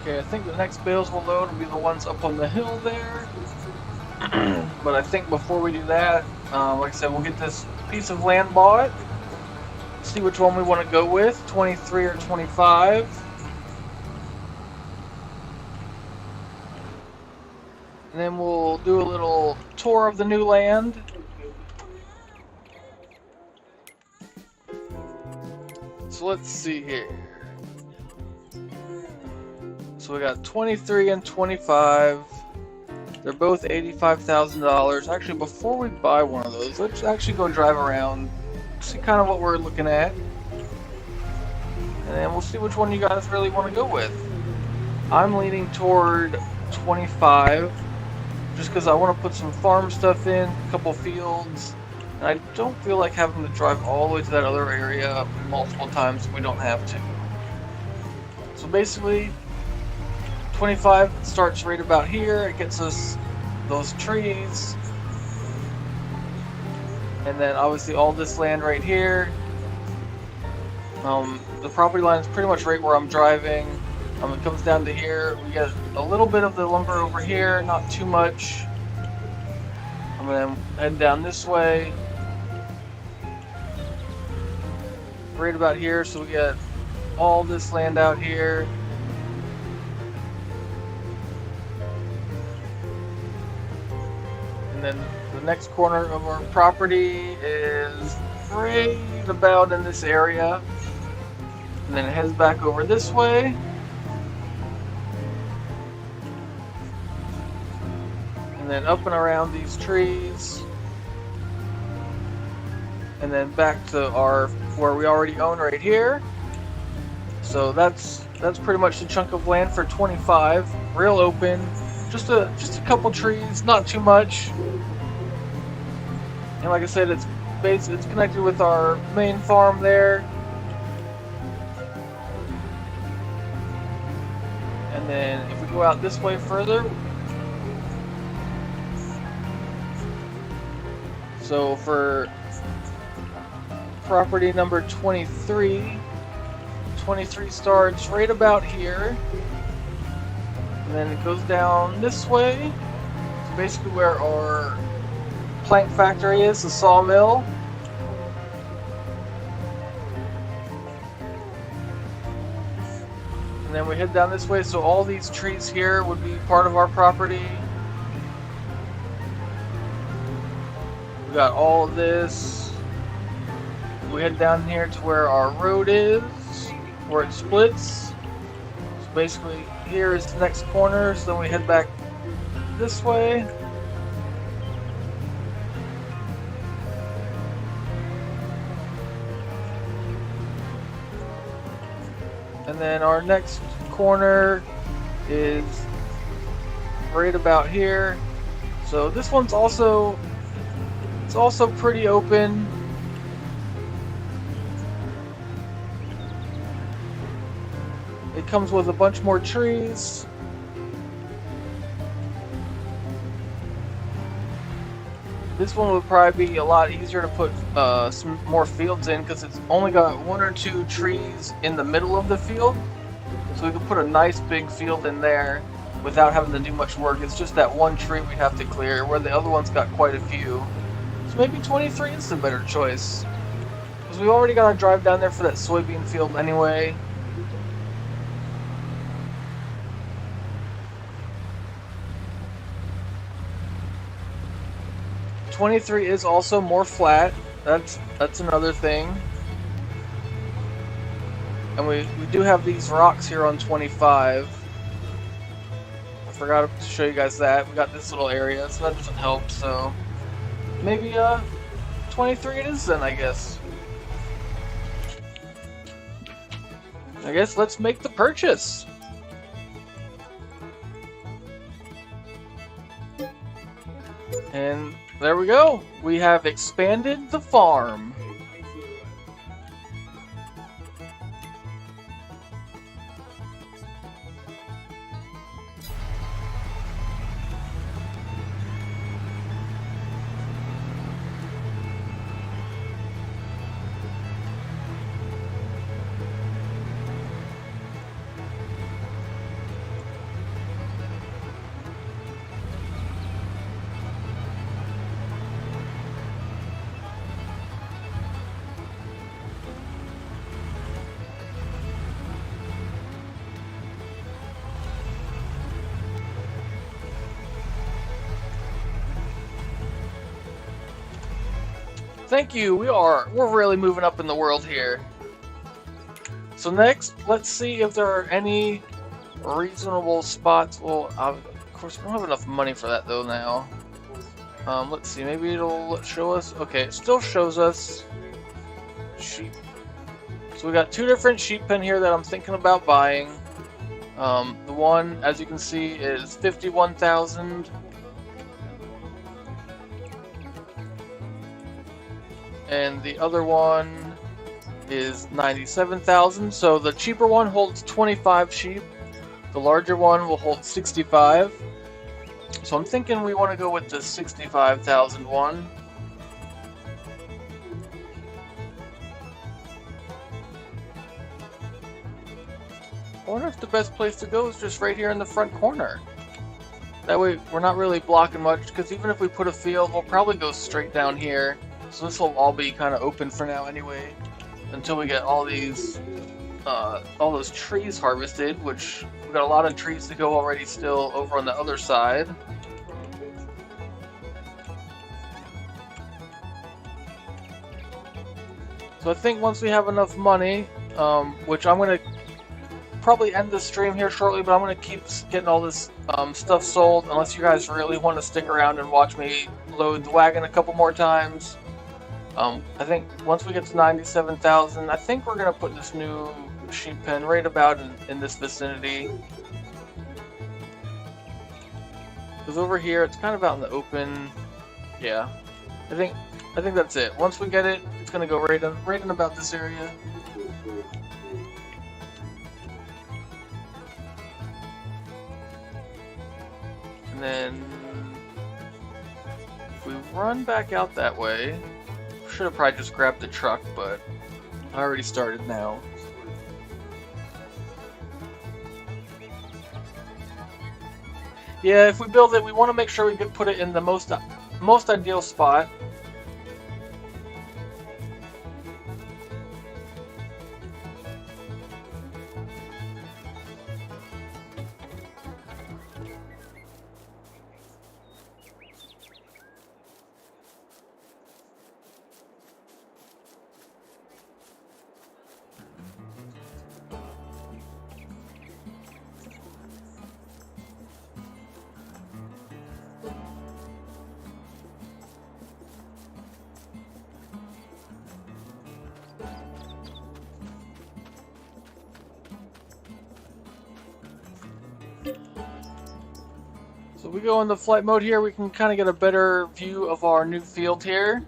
Okay, I think the next bales we'll load will be the ones up on the hill there. But I think before we do that, like I said, we'll get this piece of land bought. See which one we want to go with, 23 or 25. And then we'll do a little tour of the new land. So let's see here. So we got 23 and 25. They're both $85,000. Actually, before we buy one of those, let's actually go drive around, see kind of what we're looking at, and then we'll see which one you guys really want to go with. I'm leaning toward 25, just because I want to put some farm stuff in, a couple fields, and I don't feel like having to drive all the way to that other area multiple times if we don't have to. So basically, 25 starts right about here. It gets us those trees, and then obviously all this land right here. The property line is pretty much right where I'm driving. It comes down to here. We get a little bit of the lumber over here, not too much. I'm gonna head down this way, right about here. So we get all this land out here. And then the next corner of our property is right about in this area. And then it heads back over this way. And then up and around these trees. And then back to where we already own right here. So that's pretty much the chunk of land for 25. Real open. Just a couple trees, not too much. And like I said, it's connected with our main farm there. And then if we go out this way further, So for property number 23, 23 starts right about here, and then it goes down this way. It's basically where our plank factory is, the sawmill. And then we head down this way, so all these trees here would be part of our property. We got all of this. We head down here to where our road is, where it splits. So basically, here is the next corner, so then we head back this way. And then our next corner is right about here. So this one's also, it's also pretty open. It comes with a bunch more trees. This one would probably be a lot easier to put some more fields in because it's only got 1 or 2 trees in the middle of the field. So we could put a nice big field in there without having to do much work. It's just that one tree we'd have to clear, where the other one's got quite a few. So maybe 23 is the better choice. Because we already got to drive down there for that soybean field anyway. '23 is also more flat. That's another thing. And we do have these rocks here on 25. I forgot to show you guys that. We got this little area, so that doesn't help. So maybe 23 it is then, I guess. I guess let's make the purchase. And there we go. We have expanded the farm. Thank you. We're really moving up in the world here. So next, let's see if there are any reasonable spots. Well, of course, we don't have enough money for that though now. Let's see. Maybe it'll show us. Okay, it still shows us sheep. So we got 2 different sheep pen here that I'm thinking about buying. The one, as you can see, is 51,000. And the other one is 97,000. So the cheaper one holds 25 sheep. The larger one will hold 65. So I'm thinking we want to go with the 65,000 one. I wonder if the best place to go is just right here in the front corner. That way we're not really blocking much, because even if we put a field, we'll probably go straight down here. So this will all be kind of open for now anyway, until we get all these, all those trees harvested, which we've got a lot of trees to go already still over on the other side. So I think once we have enough money, which I'm going to probably end the stream here shortly, but I'm going to keep getting all this stuff sold, unless you guys really want to stick around and watch me load the wagon a couple more times. I think once we get to 97,000, I think we're going to put this new sheep pen right about in this vicinity. Because over here, it's kind of out in the open. Yeah, I think that's it. Once we get it, it's going to go right in about this area. And then we run back out that way, should have probably just grabbed the truck, but I already started now. Yeah, if we build it, we want to make sure we can put it in the most ideal spot. So we go into flight mode here, we can kind of get a better view of our new field here.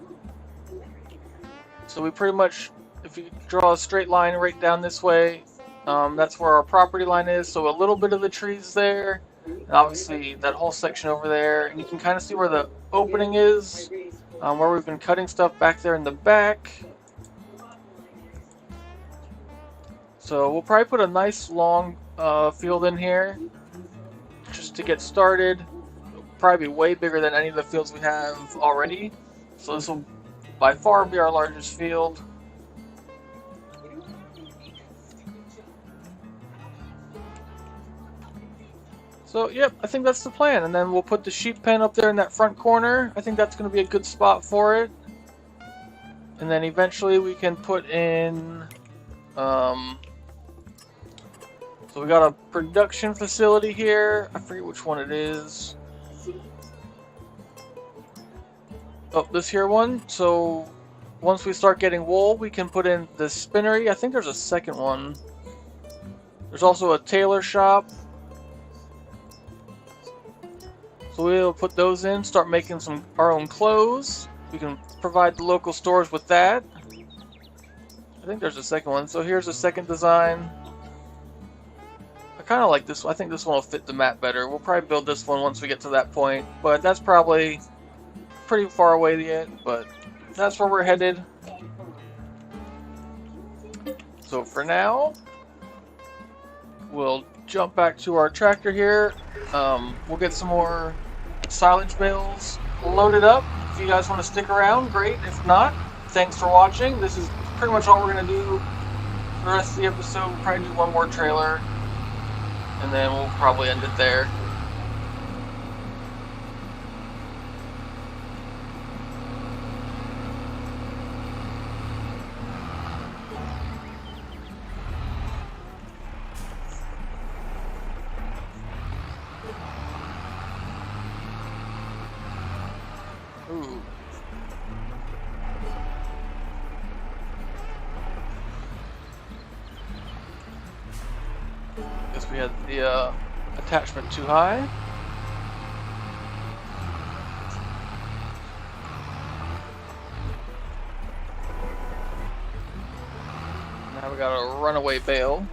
So we pretty much, if you draw a straight line right down this way, that's where our property line is. So a little bit of the trees there, and obviously that whole section over there. And you can kind of see where the opening is, where we've been cutting stuff back there in the back. So we'll probably put a nice long field in here, just to get started. It'll probably be way bigger than any of the fields we have already. So this will by far be our largest field. So yep, I think that's the plan. And then we'll put the sheep pen up there in that front corner. I think that's going to be a good spot for it. And then eventually we can put in so we got a production facility here. I forget which one it is. Oh, this here one. So once we start getting wool, we can put in the spinnery. I think there's a second one. There's also a tailor shop. So we'll put those in, start making our own clothes. We can provide the local stores with that. I think there's a second one. So here's a second design. I kind of like this one. I think this one will fit the map better. We'll probably build this one once we get to that point, but that's probably pretty far away yet, but that's where we're headed. So for now, we'll jump back to our tractor here. We'll get some more silage bales loaded up. If you guys want to stick around, great. If not, thanks for watching. This is pretty much all we're going to do for the rest of the episode. We'll probably do one more trailer, and then we'll probably end it there. Ooh. Guess we had the attachment too high. Now we got a runaway bale.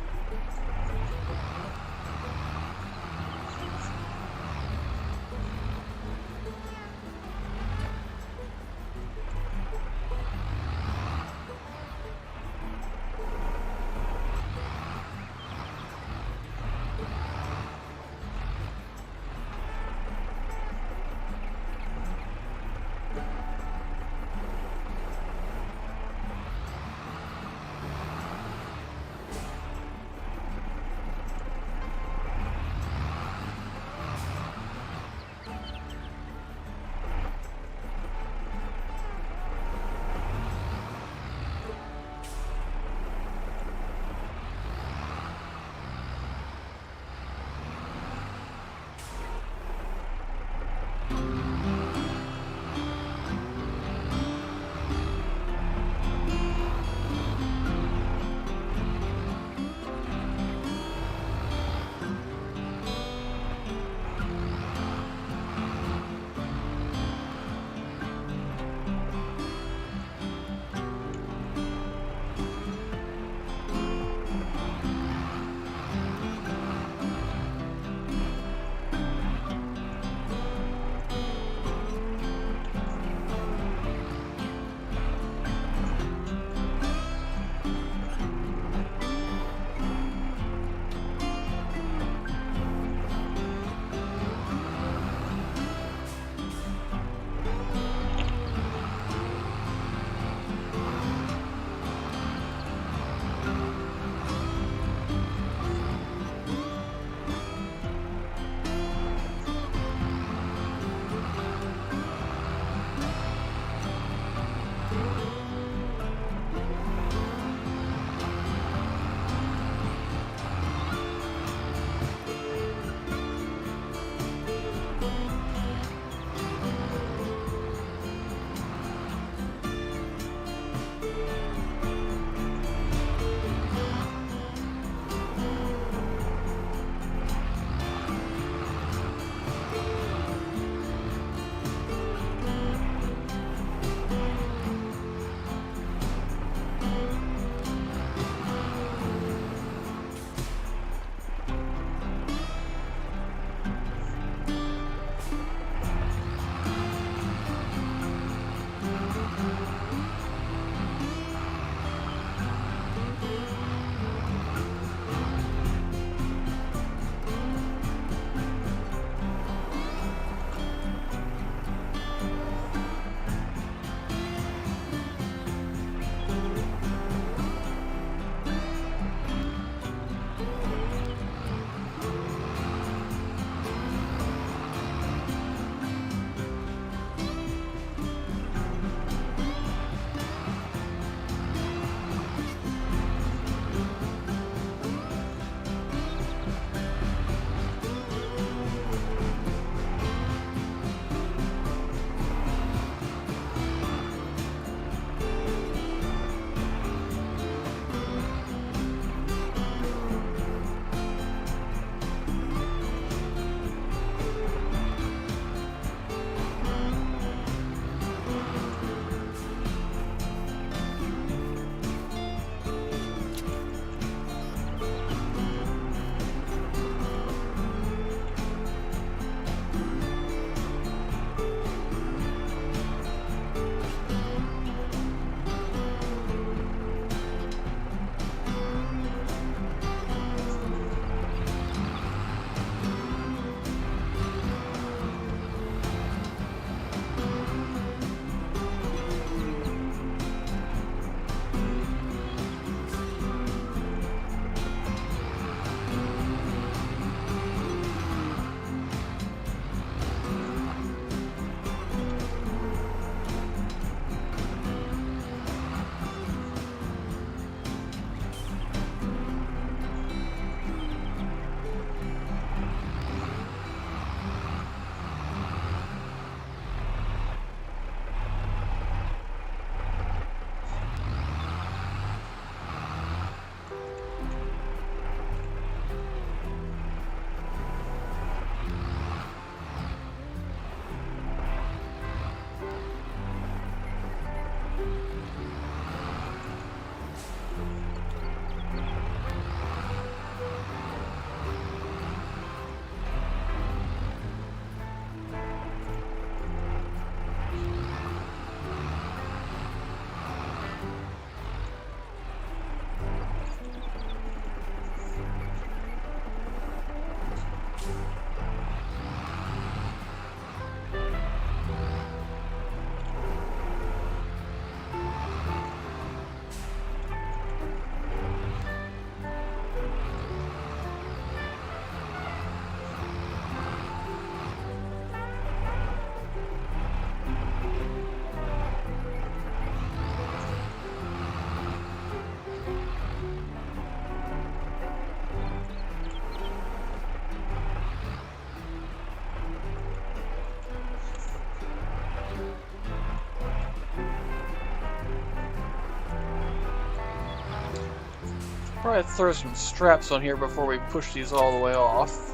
probably throw some straps on here before we push these all the way off.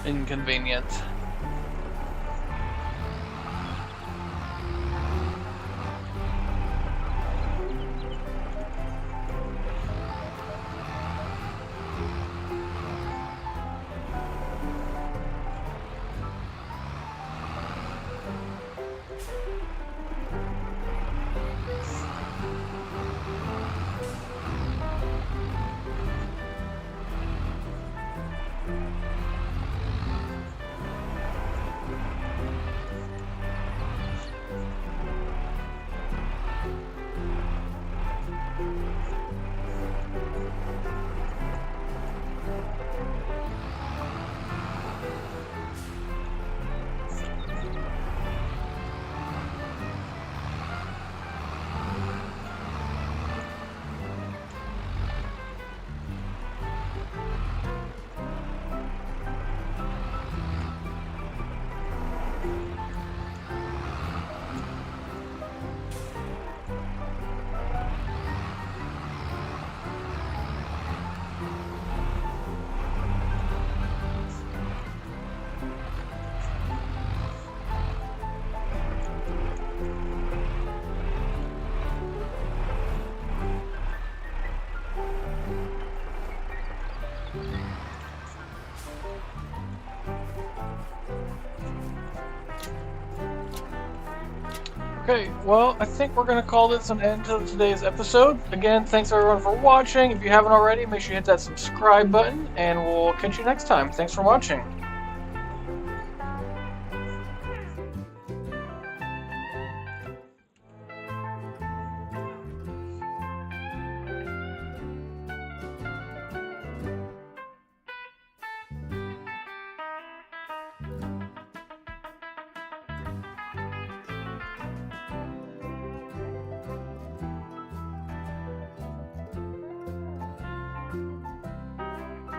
Inconvenient. Okay, well, I think we're going to call this an end to today's episode. Again, thanks everyone for watching. If you haven't already, make sure you hit that subscribe button, and we'll catch you next time. Thanks for watching.